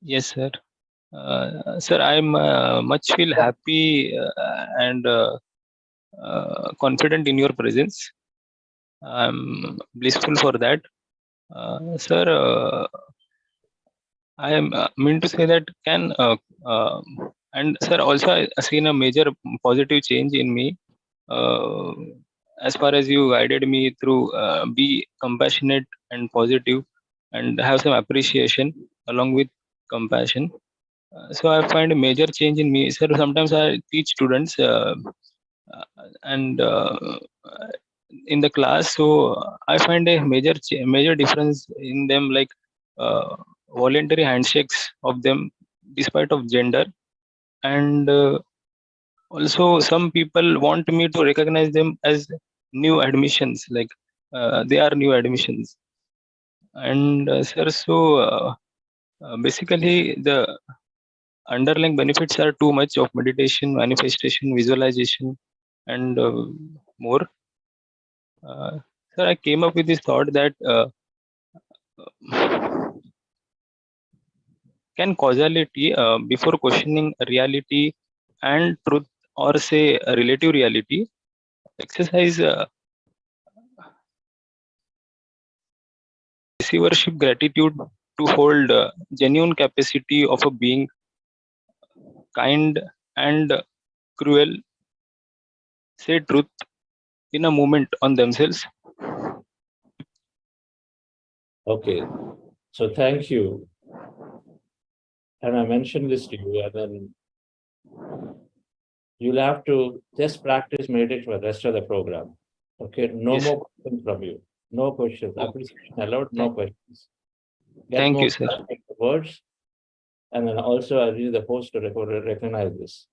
Yes, sir. Sir, I'm much feel happy and confident in your presence. I'm blissful for that. Sir, I am mean to say that and sir, also I seen a major positive change in me. As far as you guided me through be compassionate and positive and have some appreciation along with compassion. So I find a major change in me. Sir, sometimes I teach students and in the class, so I find a major difference in them, like voluntary handshakes of them despite of gender, and also some people want me to recognize them as new admissions, like they are new admissions. And sir, so basically the underlying benefits are too much of meditation, manifestation, visualization, and more. Sir, I came up with this thought that can causality, before questioning reality and truth, or say relative reality, exercise receivership gratitude to hold genuine capacity of a being kind and cruel, say truth in a moment on themselves. Okay, so thank you. And I mentioned this to you, and then you'll have to just practice meditation for the rest of the program. Okay, no Yes. more questions from you. No questions. Appreciation allowed, no questions. Get Thank more you, sir. words. And then also I'll use the host to recognize this.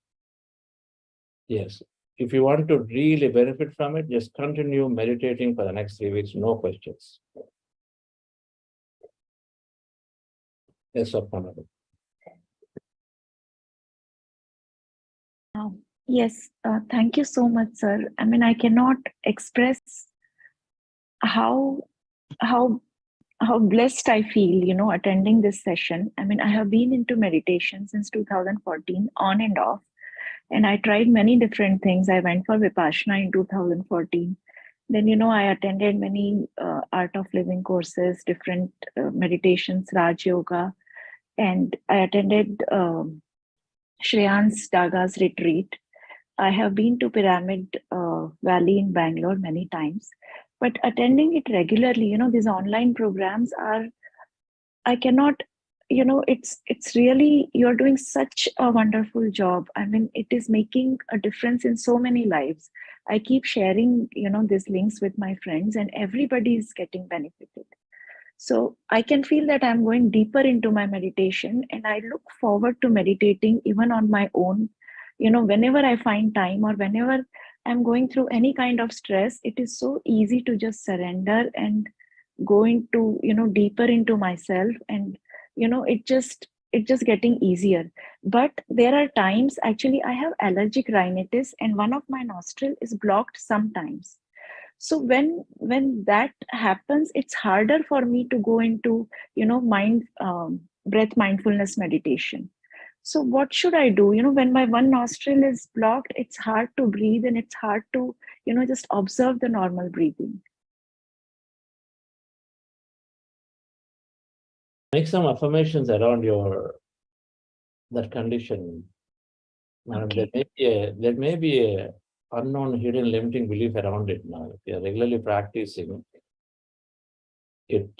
Yes. If you want to really benefit from it, just continue meditating for the next 3 weeks, no questions. Yes, Apana. Yes, thank you so much, sir. I mean, I cannot express how blessed I feel, attending this session. I mean, I have been into meditation since 2014, on and off, and I tried many different things. I went for Vipassana in 2014. Then, I attended many Art of Living courses, different meditations, Raj Yoga, and I attended Shreyan's Daga's retreat. I have been to Pyramid Valley in Bangalore many times, but attending it regularly, these online programs are, I cannot, it's really, you're doing such a wonderful job. I mean, it is making a difference in so many lives. I keep sharing, these links with my friends, and everybody is getting benefited. So I can feel that I'm going deeper into my meditation, and I look forward to meditating even on my own. Whenever I find time, or whenever I'm going through any kind of stress, it is so easy to just surrender and go into, deeper into myself, and, it just getting easier. But there are times, actually, I have allergic rhinitis, and one of my nostril is blocked sometimes. So when that happens, it's harder for me to go into, breath mindfulness meditation. So what should I do? When my one nostril is blocked, it's hard to breathe, and it's hard to, just observe the normal breathing. Make some affirmations around that condition. Okay. There may be a unknown hidden limiting belief around it now. If you're regularly practicing, it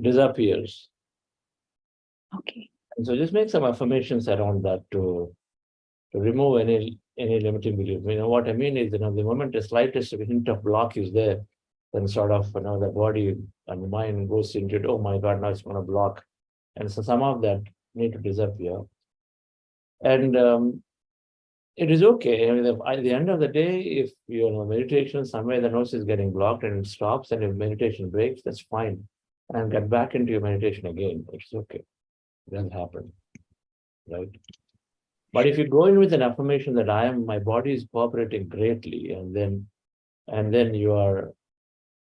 disappears. Okay. And so just make some affirmations around that to remove any limiting belief. What I mean is, the moment the slightest hint of block is there, then sort of, the body and the mind goes into it, oh my God, now it's going to block. And so some of that need to disappear. And it is okay. I mean, at the end of the day, if meditation, somewhere the nose is getting blocked and it stops, and if meditation breaks, that's fine. And get back into your meditation again. It's okay. It doesn't happen. Right? But if you go in with an affirmation that my body is cooperating greatly, and then you are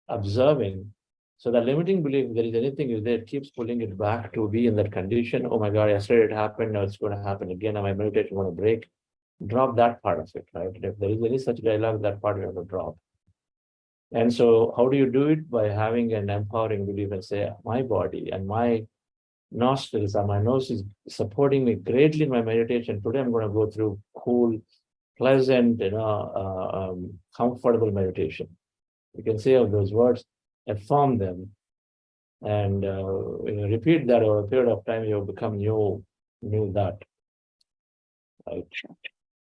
observing. So the limiting belief, if there is anything is there, it keeps pulling it back to be in that condition. Oh my God, yesterday it happened, now it's going to happen again, and my meditation going to break. Drop that part of it, right? If there is any such dialogue, that part you have to drop. And so how do you do it? By having an empowering belief and say, my body and my nostrils and my nose is supporting me greatly in my meditation. Today I'm going to go through cool, pleasant, comfortable meditation. You can say of those words, affirm them, and repeat that over a period of time. You'll become new that. Right?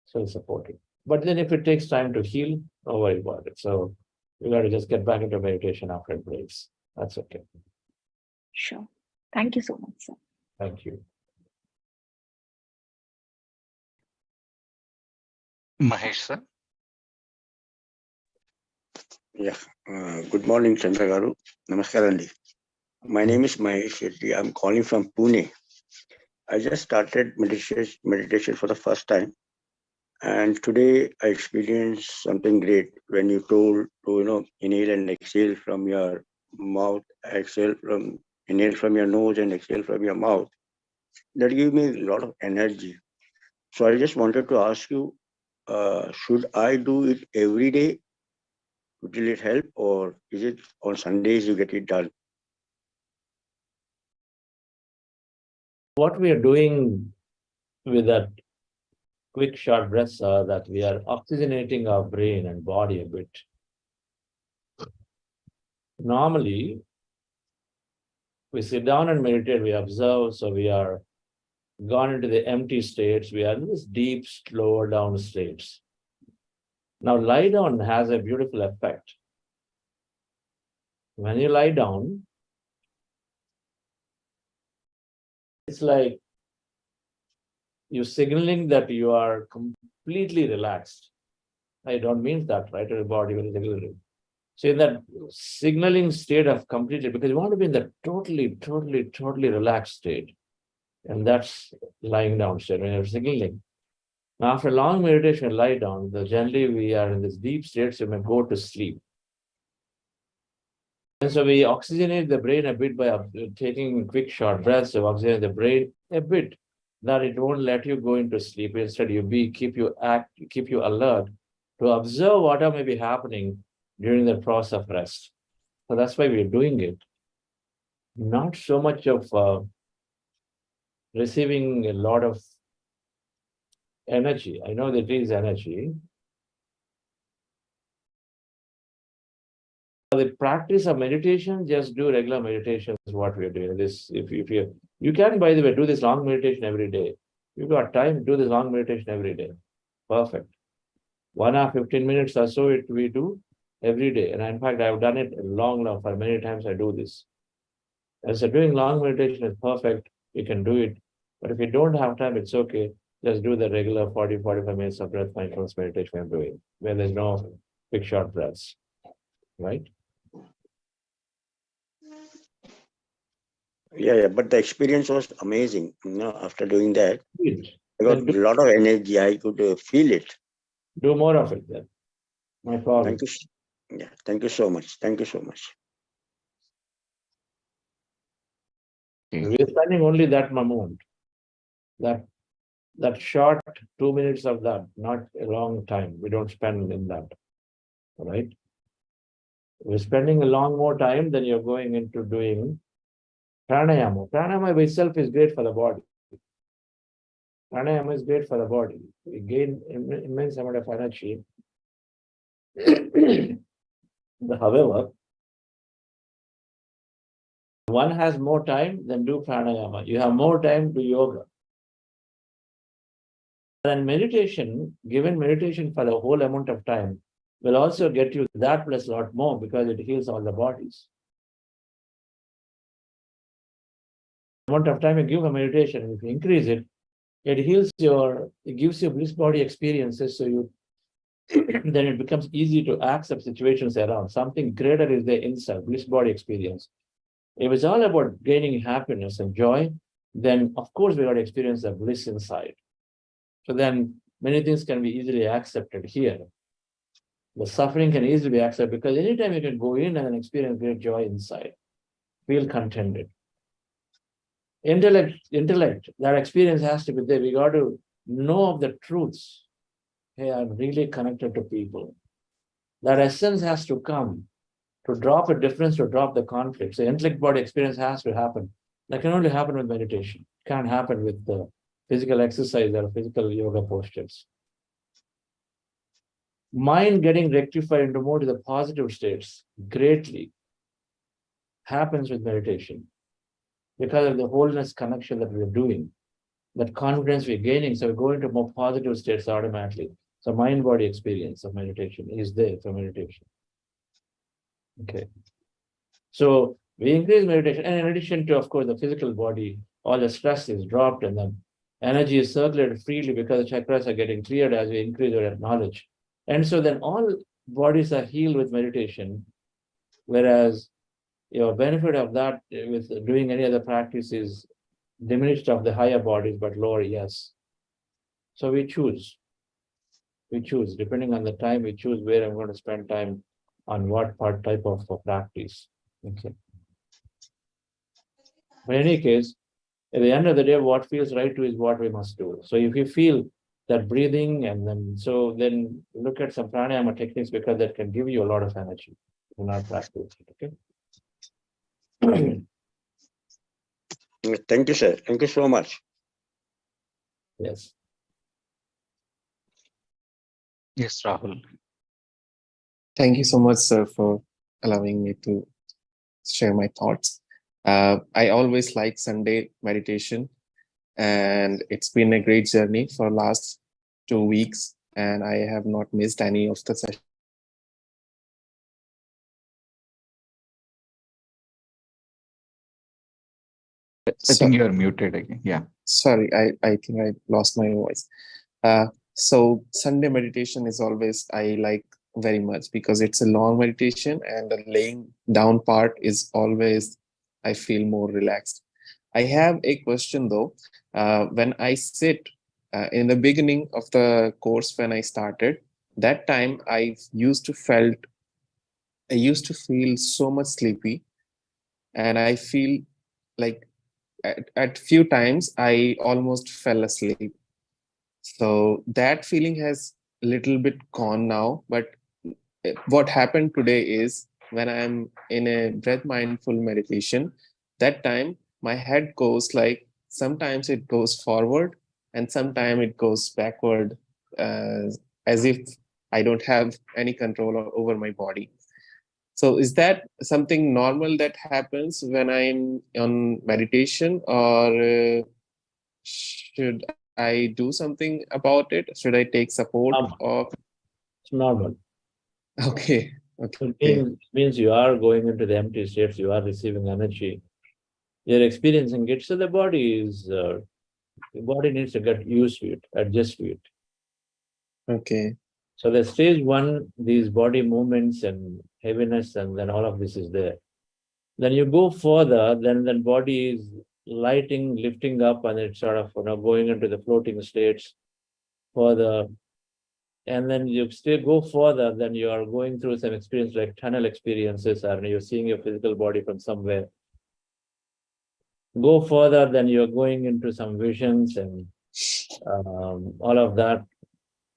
So supporting. But then if it takes time to heal, don't worry about it. So you got to just get back into meditation after it breaks. That's okay. Sure. Thank you so much, sir. Thank you. Mahesh, sir. Yeah. Good morning, Chandra Garu. Namaskar. My name is Mahesh Shetty. I'm calling from Pune. I just started meditation for the first time. And today I experienced something great when you told to, inhale and exhale from your mouth, inhale from your nose and exhale from your mouth. That gave me a lot of energy. So I just wanted to ask you, should I do it every day? Will it help, or is it on Sundays you get it done? What we are doing with that quick short breaths are that we are oxygenating our brain and body a bit. Normally, we sit down and meditate, we observe, so we are gone into the empty states, we are in this deep, slow down states. Now, lie down has a beautiful effect. When you lie down, it's like you're signaling that you are completely relaxed. I don't mean that, right? Your body will regularly. So in that signaling state of completely, because you want to be in that totally relaxed state. And that's lying down state when you're signaling. Now, after long meditation, lie down, generally we are in this deep state, so you may go to sleep. And so we oxygenate the brain a bit by taking quick short breaths of oxygenate the brain a bit, that it won't let you go into sleep. Instead, keep you alert to observe whatever may be happening during the process of rest. So that's why we're doing it. Not so much of receiving a lot of energy. I know that it is energy. The practice of meditation, just do regular meditation is what we're doing. This, if you can, by the way, do this long meditation every day. You've got time, do this long meditation every day. Perfect. 1 hour, 15 minutes or so we do every day. And in fact, I've done it long for many times I do this. And so doing long meditation is perfect. You can do it. But if you don't have time, it's okay. Just do the regular 40, 45 minutes of breath mindfulness meditation I'm doing, where there's no big short breaths. Right? Yeah, but the experience was amazing. After doing that, I got a lot of energy. I could feel it. Do more of it then. My problem. Thank you. Yeah, thank you so much. Thank you so much. We're spending only that moment. That short 2 minutes of that, not a long time. We don't spend in that. Right? We're spending a long more time than you're going into doing pranayama. Pranayama by itself is great for the body. Pranayama is great for the body. We gain immense amount of energy. However, one has more time, then do pranayama. You have more time, do yoga. Then meditation, given meditation for the whole amount of time, will also get you that plus a lot more because it heals all the bodies. The amount of time you give a meditation, if you increase it, it heals it gives you bliss body experiences, so you then it becomes easy to accept situations around. Something greater is there inside, bliss body experience. If it's all about gaining happiness and joy, then of course we got to experience the bliss inside. So then many things can be easily accepted here. The suffering can easily be accepted because anytime you can go in and experience great joy inside, feel contented. Intellect, that experience has to be there. We got to know of the truths. Hey, I'm really connected to people. That essence has to come to drop a difference, to drop the conflict. So intellect body experience has to happen. That can only happen with meditation. It can't happen with the physical exercise or physical yoga postures. Mind getting rectified into more to the positive states greatly happens with meditation because of the wholeness connection that we're doing, that confidence we're gaining. So we go into more positive states automatically. So mind-body experience of meditation is there for meditation. Okay. So we increase meditation, and in addition to, of course, the physical body, all the stress is dropped and then energy is circulated freely because the chakras are getting cleared as we increase our knowledge. And so then all bodies are healed with meditation, whereas your benefit of that with doing any other practice is diminished of the higher bodies, but lower, yes. So we choose, depending on the time, we choose where I'm going to spend time on what type of practice. Okay. But in any case, at the end of the day, what feels right to is what we must do. So if you feel that breathing and then look at some pranayama techniques because that can give you a lot of energy in our practice. Okay. Thank you, sir. Thank you so much. Yes. Yes, Rahul. Thank you so much, sir, for allowing me to share my thoughts. I always like Sunday meditation, and it's been a great journey for last 2 weeks, and I have not missed any of the sessions. I think you're muted again. Yeah. Sorry, I think I lost my voice. So Sunday meditation is always I like very much because it's a long meditation and the laying down part is always I feel more relaxed. I have a question though. When I sit in the beginning of the course when I started, that time I used to feel so much sleepy, and I feel like at few times I almost fell asleep. So that feeling has a little bit gone now, but what happened today is when I'm in a breath mindful meditation, that time my head goes like, sometimes it goes forward and sometimes it goes backward, as if I don't have any control over my body. So is that something normal that happens when I'm on meditation, or should I do something about it? Should I take support of? It's normal. Okay. It means you are going into the empty states, you are receiving energy, you're experiencing it. So the body needs to get used to it, adjust to it. Okay. So the stage 1, these body movements and heaviness, and then all of this is there. Then you go further, then body is lifting up, and it's sort of going into the floating states further. And then you still go further, then you are going through some experience like tunnel experiences, and you're seeing your physical body from somewhere. Go further, then you're going into some visions and all of that.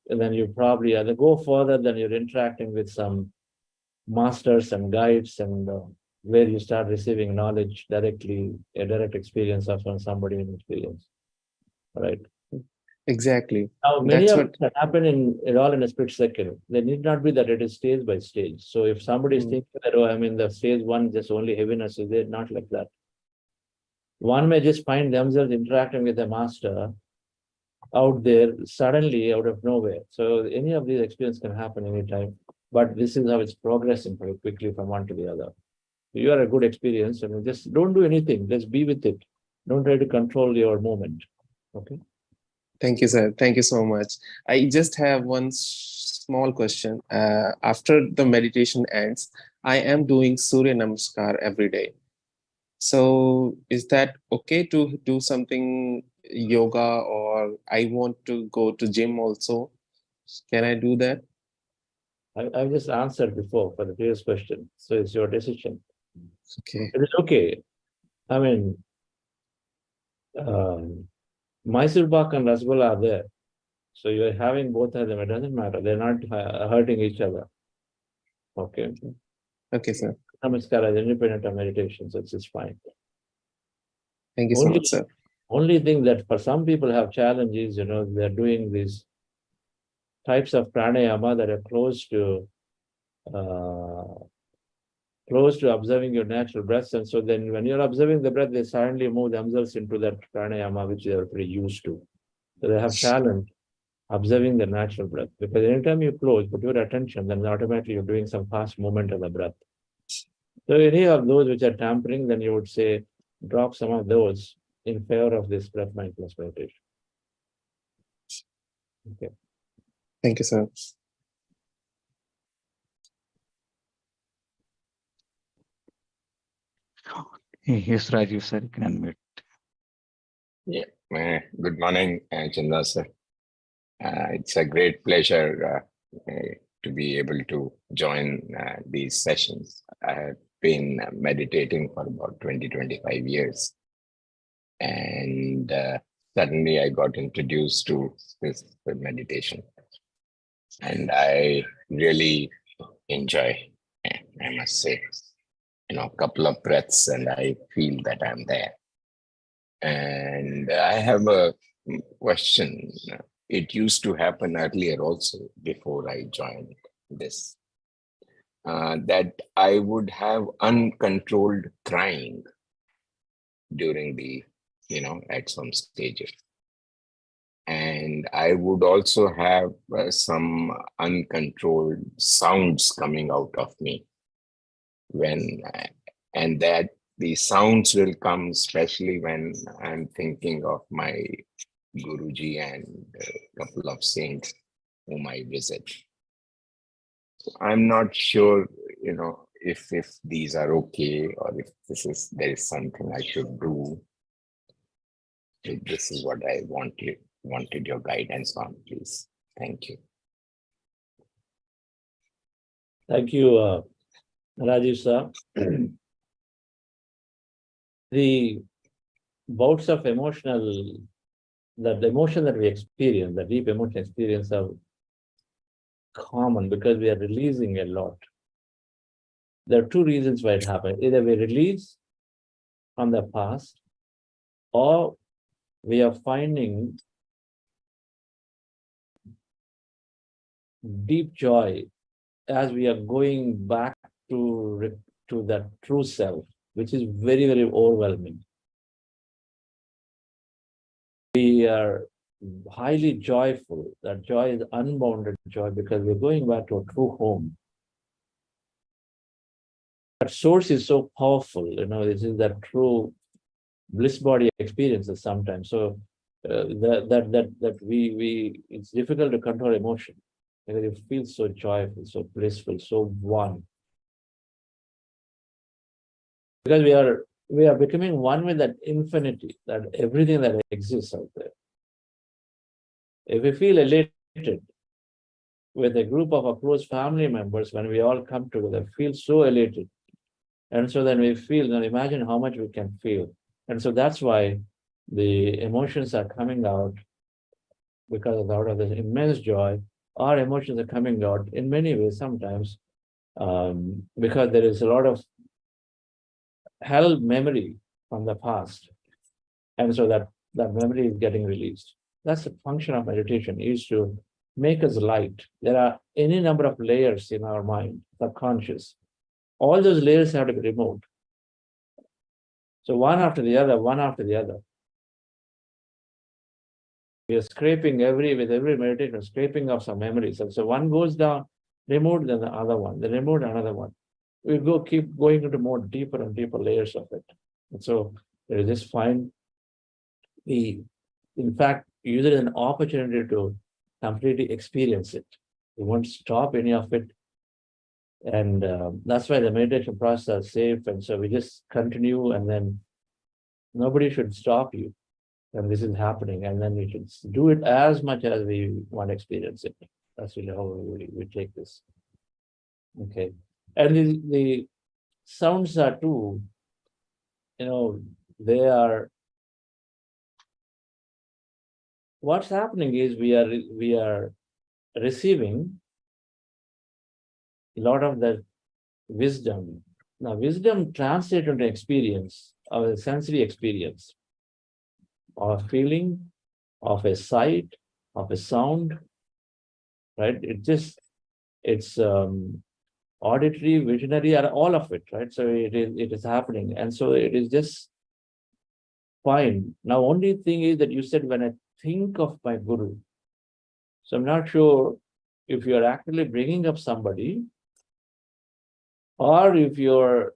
And then you probably either go further, then you're interacting with some masters and guides, and where you start receiving knowledge directly, a direct experience of somebody in experience. Right? Exactly. Now, many That's of what it happen in all in a split second. There need not be that it is stage by stage. So if somebody is thinking that, oh, I'm in the stage 1, just only heaviness is there, not like that. One may just find themselves interacting with a master out there suddenly out of nowhere. So any of these experiences can happen anytime. But this is how it's progressing very quickly from one to the other. You are a good experience, and just don't do anything. Just be with it. Don't try to control your movement. Okay. Thank you, sir. Thank you so much. I just have one small question. After the meditation ends, I am doing Surya Namaskar every day. So is that okay to do something yoga, or I want to go to gym also? Can I do that? I just answered before for the previous question. So it's your decision. Okay. It is okay. I mean, Mysore Pak and Rasgulla are there. So you're having both of them. It doesn't matter. They're not hurting each other. Okay. Okay, sir. Namaskara is independent of meditation, so it's fine. Thank you so much, sir. Only thing that for some people have challenges, they're doing these types of pranayama that are close to observing your natural breaths. And so then when you're observing the breath, they suddenly move themselves into that pranayama, which they are pretty used to. So they have challenge observing the natural breath. Because anytime you close, put your attention, then automatically you're doing some fast movement of the breath. So any of those which are tampering, then you would say, drop some of those in favor of this breath mindfulness meditation. Okay. Thank you, sir. Yes, Rajiv sir, you can unmute. Yeah, good morning, Chandra sir. It's a great pleasure to be able to join these sessions. I have been meditating for about 20-25 years. And suddenly I got introduced to this meditation. And I really enjoy, I must say, a couple of breaths and I feel that I'm there. And I have a question. It used to happen earlier also before I joined this, that I would have uncontrolled crying during the, at some stages. And I would also have some uncontrolled sounds coming out of me and that the sounds will come especially when I'm thinking of my Guruji and a couple of saints whom I visit. So I'm not sure, if these are okay or if there is something I should do. This is what I wanted your guidance on, please. Thank you. Thank you, Rajiv sir. The bouts of the emotion that we experience, the deep emotional experience, are common because we are releasing a lot. There are two reasons why it happens. Either we release from the past, or we are finding deep joy as we are going back to that true self, which is very, very overwhelming. We are highly joyful. That joy is unbounded joy because we're going back to a true home. That source is so powerful, this is that true bliss body experiences sometimes. So it's difficult to control emotion because you feel so joyful, so blissful, so one. Because we are becoming one with that infinity, that everything that exists out there. If we feel elated with a group of our close family members, when we all come together, feel so elated. And so then we feel, now imagine how much we can feel. And so that's why the emotions are coming out, because out of this immense joy, our emotions are coming out in many ways sometimes, because there is a lot of held memory from the past. And so that memory is getting released. That's the function of meditation, is to make us light. There are any number of layers in our mind, subconscious. All those layers have to be removed. So one after the other, one after the other. We are scraping with every meditation, scraping off some memories. And so one goes down, removed then the other one, then removed another one. We keep going into more deeper and deeper layers of it. And so you just find in fact, use it as an opportunity to completely experience it. You won't stop any of it. And that's why the meditation process is safe. And so we just continue, and then nobody should stop you when this is happening. And then we should do it as much as we want to experience it. That's really how we take this. Okay. And the sounds are too, they are, what's happening is we are receiving a lot of that wisdom. Now, wisdom translates into experience, of a sensory experience, of a feeling, of a sight, of a sound, right? It's auditory, visionary, all of it, right? So it is happening. And so it is just fine. Now, only thing is that you said, when I think of my guru. So I'm not sure if you're actually bringing up somebody, or if you're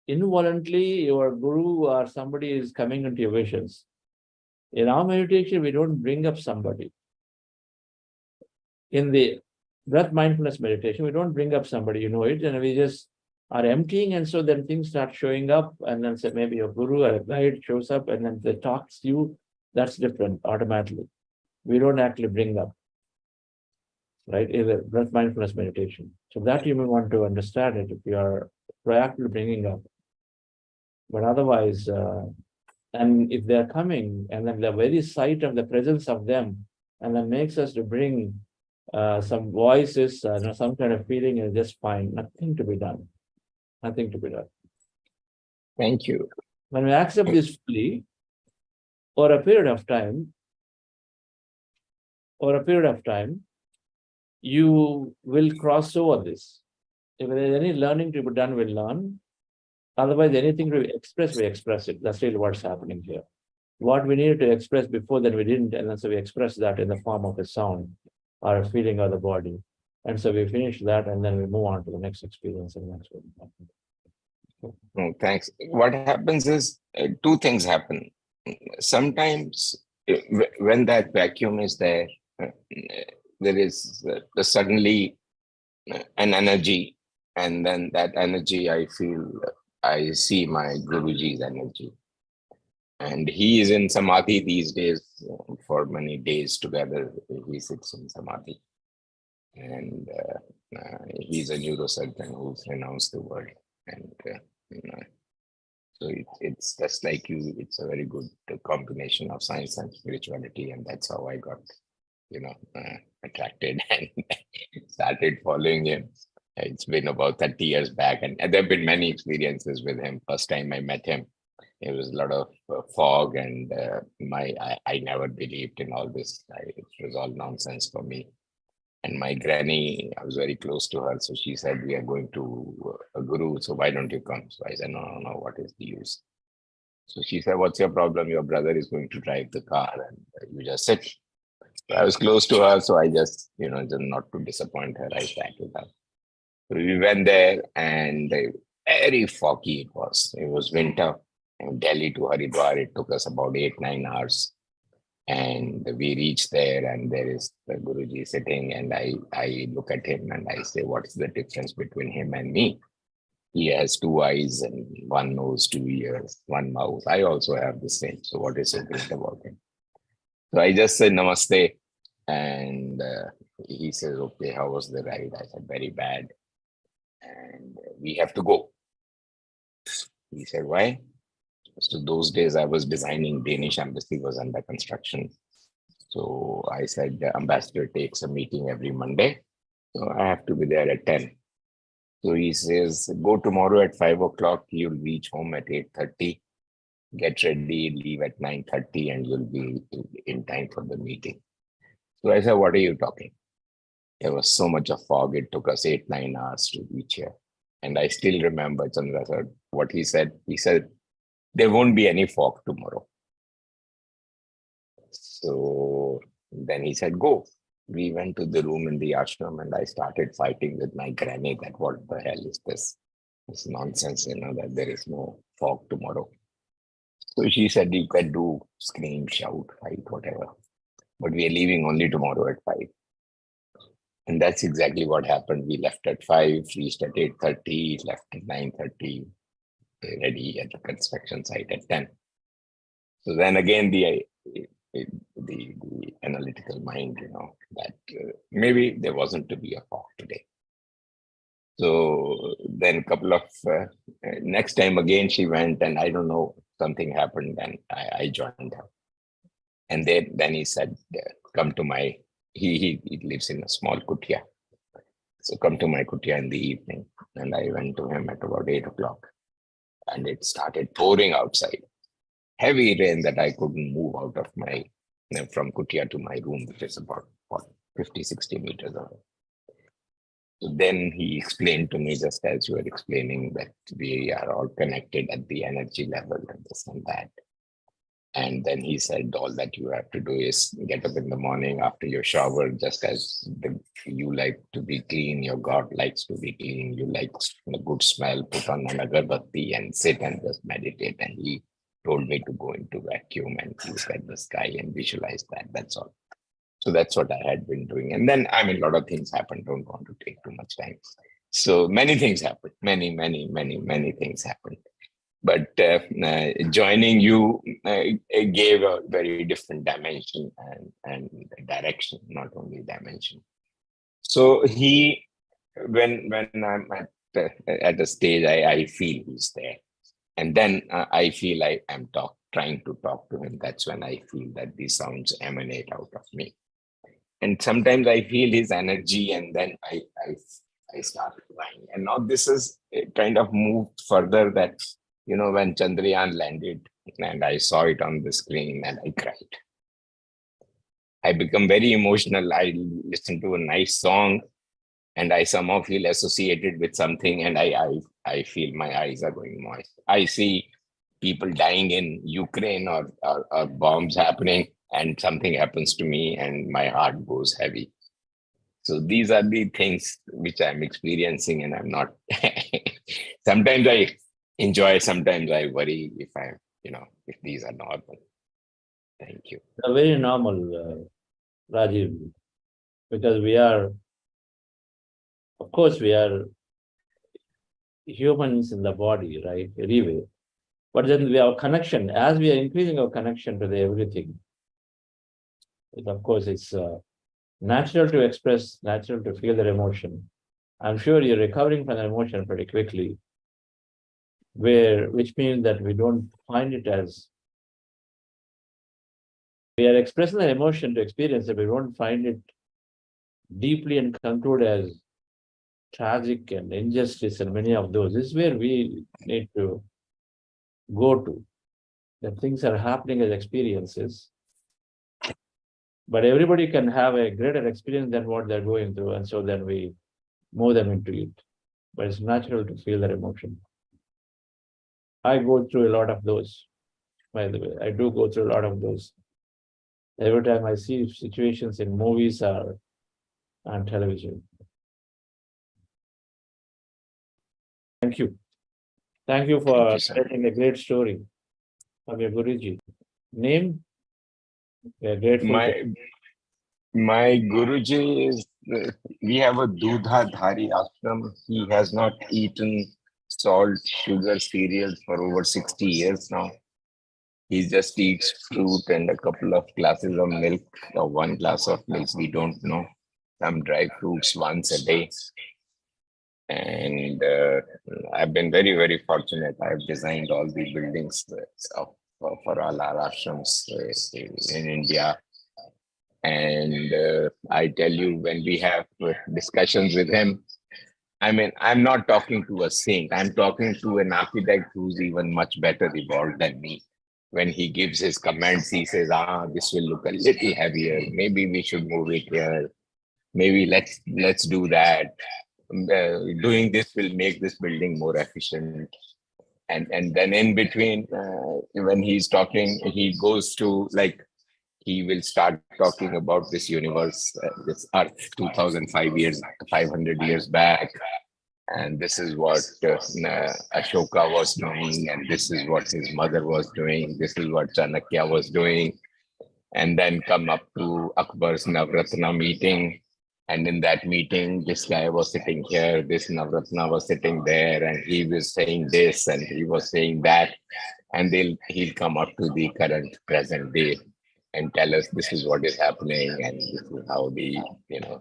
involuntarily, your guru or somebody is coming into your visions. In our meditation, we don't bring up somebody. In the breath mindfulness meditation, we don't bring up somebody, you know it, and we just are emptying, and so then things start showing up, and then say maybe your guru or a guide shows up, and then they talk to you. That's different automatically. We don't actually bring up, right, in the breath mindfulness meditation. So that you may want to understand it if you are proactively bringing up. But otherwise, and if they're coming, and then the very sight of the presence of them, and then makes us to bring some voices, some kind of feeling, is just fine. Nothing to be done. Nothing to be done. Thank you. When we accept this fully, for a period of time, you will cross over this. If there is any learning to be done, we'll learn. Otherwise, anything to be expressed, we express it. That's really what's happening here. What we needed to express before, then we didn't, and then so we express that in the form of a sound or a feeling of the body. And so we finish that, and then we move on to the next experience and the next one. Oh, thanks. What happens is two things happen. Sometimes when that vacuum is there, there is suddenly an energy, and then that energy, I see my Guruji's energy. And he is in Samadhi these days for many days together. He sits in Samadhi. And he's a neurosurgeon who's renounced the world. And so it's just like you, it's a very good combination of science and spirituality. And that's how I got, attracted and started following him. It's been about 30 years back, and there have been many experiences with him. First time I met him, it was a lot of fog, and I never believed in all this. It was all nonsense for me. And my granny, I was very close to her, so she said, we are going to a guru, so why don't you come? So I said, no, what is the use? So she said, what's your problem? Your brother is going to drive the car, and you just sit. So I was close to her, so I just, just not to disappoint her, I sat with her. So we went there, and very foggy it was. It was winter. In Delhi to Haridwar, it took us about 8-9 hours. And we reached there, and there is the Guruji sitting, and I look at him and I say, what's the difference between him and me? He has 2 eyes and 1 nose, 2 ears, 1 mouth. I also have the same. So what is so great about him? So I just said namaste, and he says, okay, how was the ride? I said, very bad. And we have to go. He said, why? So those days I was designing, Danish embassy was under construction. So I said, the ambassador takes a meeting every Monday. So I have to be there at 10. So he says, go tomorrow at 5 o'clock. You'll reach home at 8:30. Get ready, leave at 9:30, and you'll be in time for the meeting. So I said, what are you talking? There was so much of fog. It took us 8-9 hours to reach here. And I still remember Chandra sir, what he said. He said, there won't be any fog tomorrow. So then he said, go. we went to the room in the ashram and I started fighting with my granny that what the hell is this? This nonsense, that there is no fog tomorrow. So she said, you can do scream, shout, fight, whatever. But we are leaving only tomorrow at 5. And that's exactly what happened. We left at 5, reached at 8:30, left at 9:30, ready at the construction site at 10. So then again, the analytical mind, that maybe there wasn't to be a fog today. So then next time again she went, and I don't know, something happened and I joined her. And then he said, come to my, he lives in a small kutia. So come to my kutia in the evening. And I went to him at about 8 o'clock. And it started pouring outside. Heavy rain that I couldn't move out of from kutia to my room, which is about 50, 60 meters away. So then he explained to me, just as you were explaining, that we are all connected at the energy level and this and that. And then he said, all that you have to do is get up in the morning after your shower, just as you like to be clean, your God likes to be clean, you like a good smell, put on an agarbatti and sit and just meditate. And he told me to go into vacuum and look at the sky and visualize that. That's all. So that's what I had been doing. And then, a lot of things happened. Don't want to take too much time. So many things happened. Many things happened. But joining you gave a very different dimension and direction, not only dimension. So when I'm at a stage, I feel he's there. And then I feel I'm trying to talk to him. That's when I feel that these sounds emanate out of me. And sometimes I feel his energy, and then I start crying. And now this is kind of moved further that, when Chandrayaan landed and I saw it on the screen and I cried. I become very emotional. I listen to a nice song and I somehow feel associated with something, and I feel my eyes are going moist. I see people dying in Ukraine or bombs happening, and something happens to me and my heart goes heavy. So these are the things which I'm experiencing, and I'm not, sometimes I enjoy, sometimes I worry if if these are normal. Thank you. They're very normal, Rajiv, because of course, we are humans in the body, right? Anyway, but then our connection, as we are increasing our connection to everything, of course, it's natural to express, natural to feel their emotion. I'm sure you're recovering from the emotion pretty quickly, which means that we don't find it as, we are expressing the emotion to experience it, we don't find it deeply and conclude as tragic and injustice and many of those. This is where we need to go to. That things are happening as experiences, but everybody can have a greater experience than what they're going through, and so then we move them into it. But it's natural to feel that emotion. I go through a lot of those, by the way. I do go through a lot of those. Every time I see situations in movies or on television. Thank you. Thank you for telling a great story of your Guruji. Name? We are grateful. My Guruji is, we have a Dudha Dhari ashram. He has not eaten salt, sugar, cereals for over 60 years now. He just eats fruit and a couple of glasses of milk, or 1 glass of milk, we don't know. Some dry fruits once a day. And I've been very, very fortunate. I've designed all the buildings for all our ashrams in India. And I tell you, when we have discussions with him, I'm not talking to a saint. I'm talking to an architect who's even much better evolved than me. When he gives his comments, he says, this will look a little heavier. Maybe we should move it here. Maybe let's do that. Doing this will make this building more efficient. And then in between, when he's talking, he goes to he will start talking about this universe, this earth, 500 years back. And this is what Ashoka was doing, and this is what his mother was doing, this is what Chanakya was doing. And then come up to Akbar's Navratna meeting. And in that meeting, this guy was sitting here, this Navratna was sitting there, and he was saying this and he was saying that. And he'll come up to the current present day and tell us this is what is happening and this is how the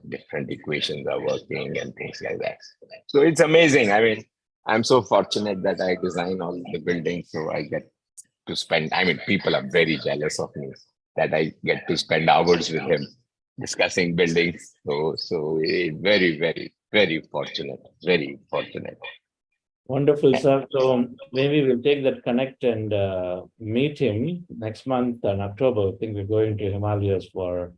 different equations are working and things like that. So it's amazing. I mean, I'm so fortunate that I design all the buildings, so I get to spend. I mean, people are very jealous of me that I get to spend hours with him discussing buildings. So very, very, very fortunate. Very fortunate. Wonderful, sir. So maybe we'll take that connect and meet him next month in October. I think we're going to Himalayas for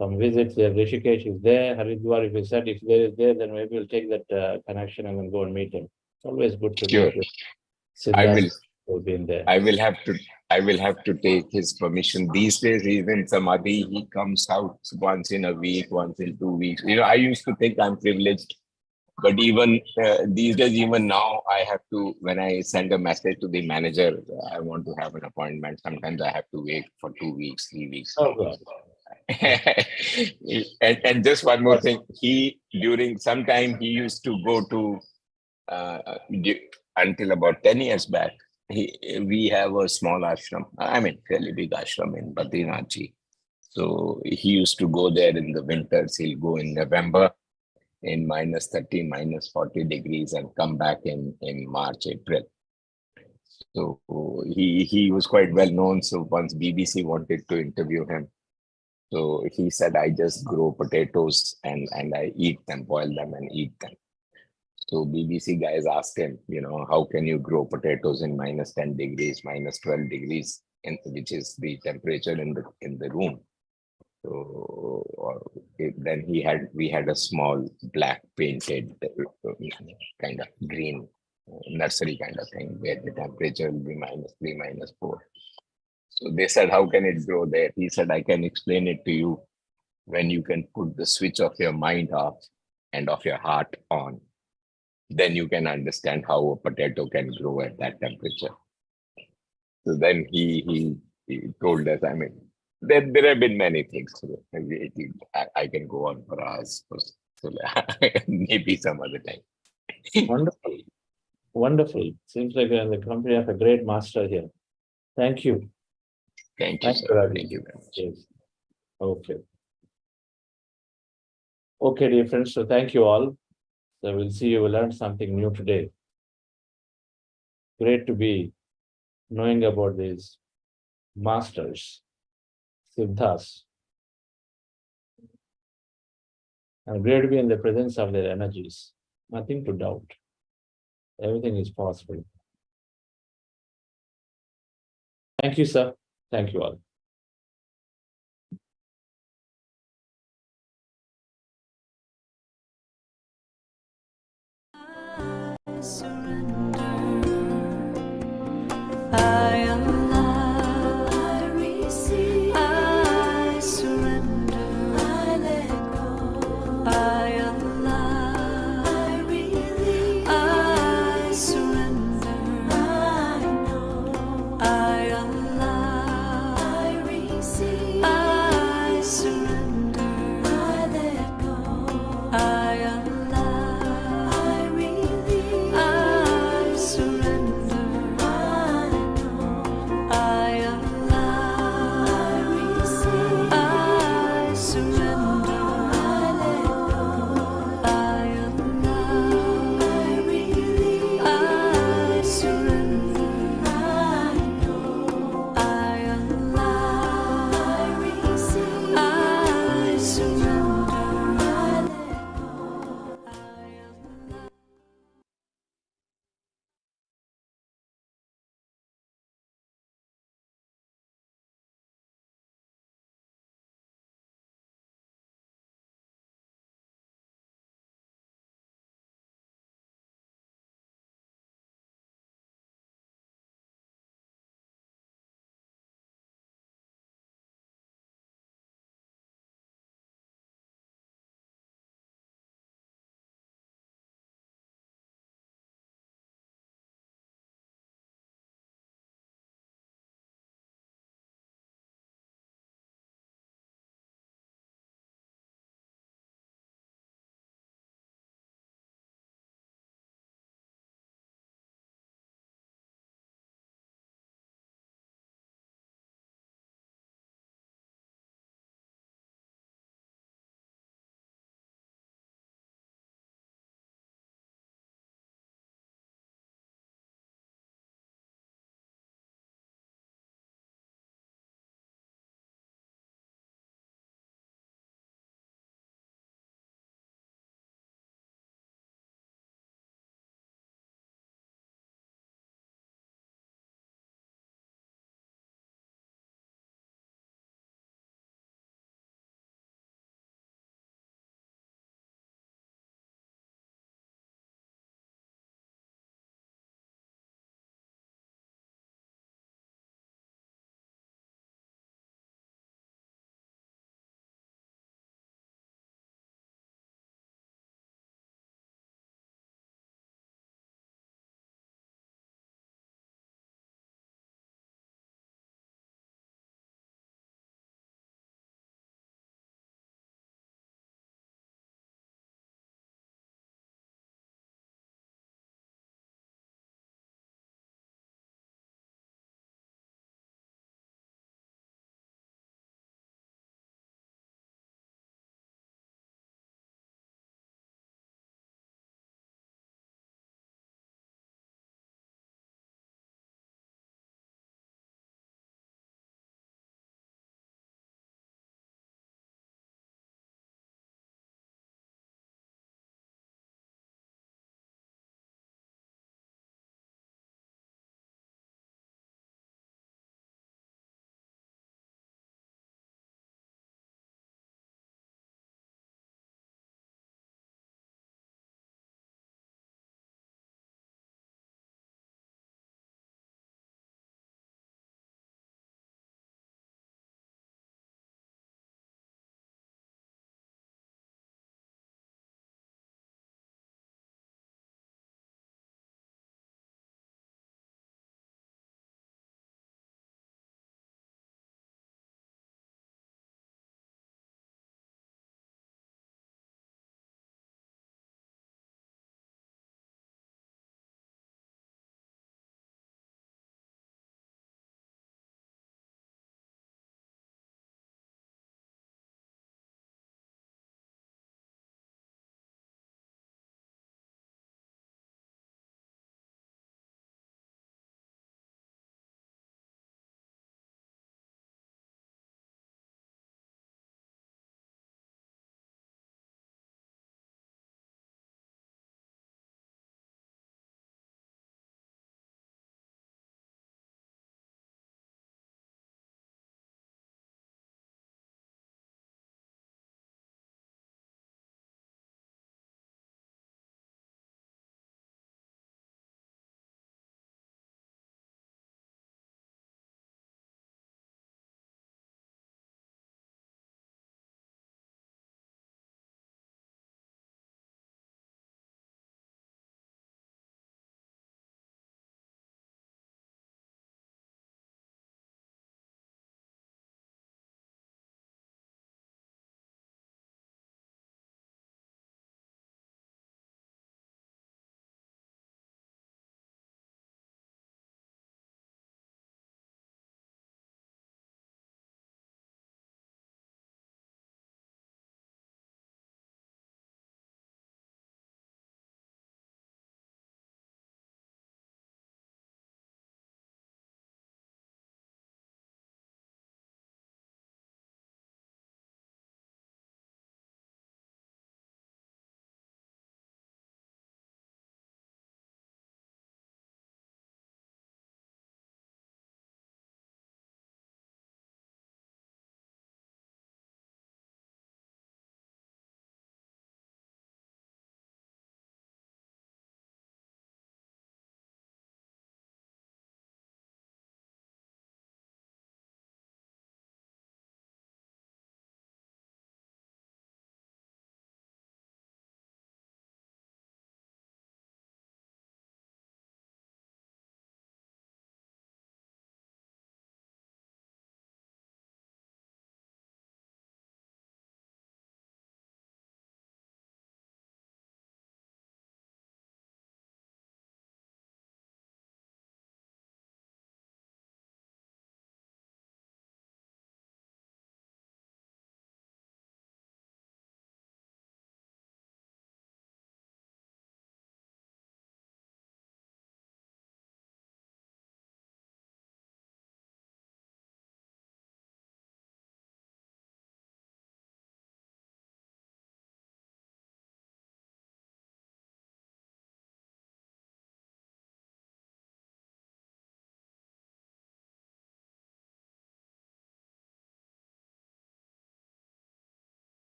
some visits there. Rishikesh is there. Haridwar, if you said if there is there, then maybe we'll take that connection and then go and meet him. It's always good to Sure. meet with I who've been there. will have to take his permission. These days, he's in Samadhi. He comes out once in a week, once in 2 weeks. I used to think I'm privileged. But even these days, even now, I have to, when I send a message to the manager, I want to have an appointment. Sometimes I have to wait for 2 weeks, 3 weeks. Oh, God. and just one more thing. During some time, he used to go to, until about 10 years back, we have a small ashram, I mean, fairly big ashram in Badrinath. So he used to go there in the winters. He'll go in November in -30, -40 degrees and come back in March, April. So he was quite well known. So once BBC wanted to interview him, so he said, I just grow potatoes and I eat them, boil them and eat them. So BBC guys asked him, how can you grow potatoes in -10 degrees, -12 degrees, which is the temperature in the room. So then we had a small black painted kind of green nursery kind of thing where the temperature will be -3, -4. So they said, how can it grow there? He said, I can explain it to you when you can put the switch of your mind off and of your heart on. Then you can understand how a potato can grow at that temperature. So then he told us, I mean, there have been many things. I can go on for hours. So maybe some other time. Wonderful. Wonderful. Seems like we're in the company of a great master here. Thank you. Thank you, sir. Thank you very much. Yes. Okay. Okay, dear friends. So thank you all. So we'll see you will learn something new today. Great to be knowing about these masters, Siddhas. And great to be in the presence of their energies. Nothing to doubt. Everything is possible. Thank you, sir. Thank you all. Surrender.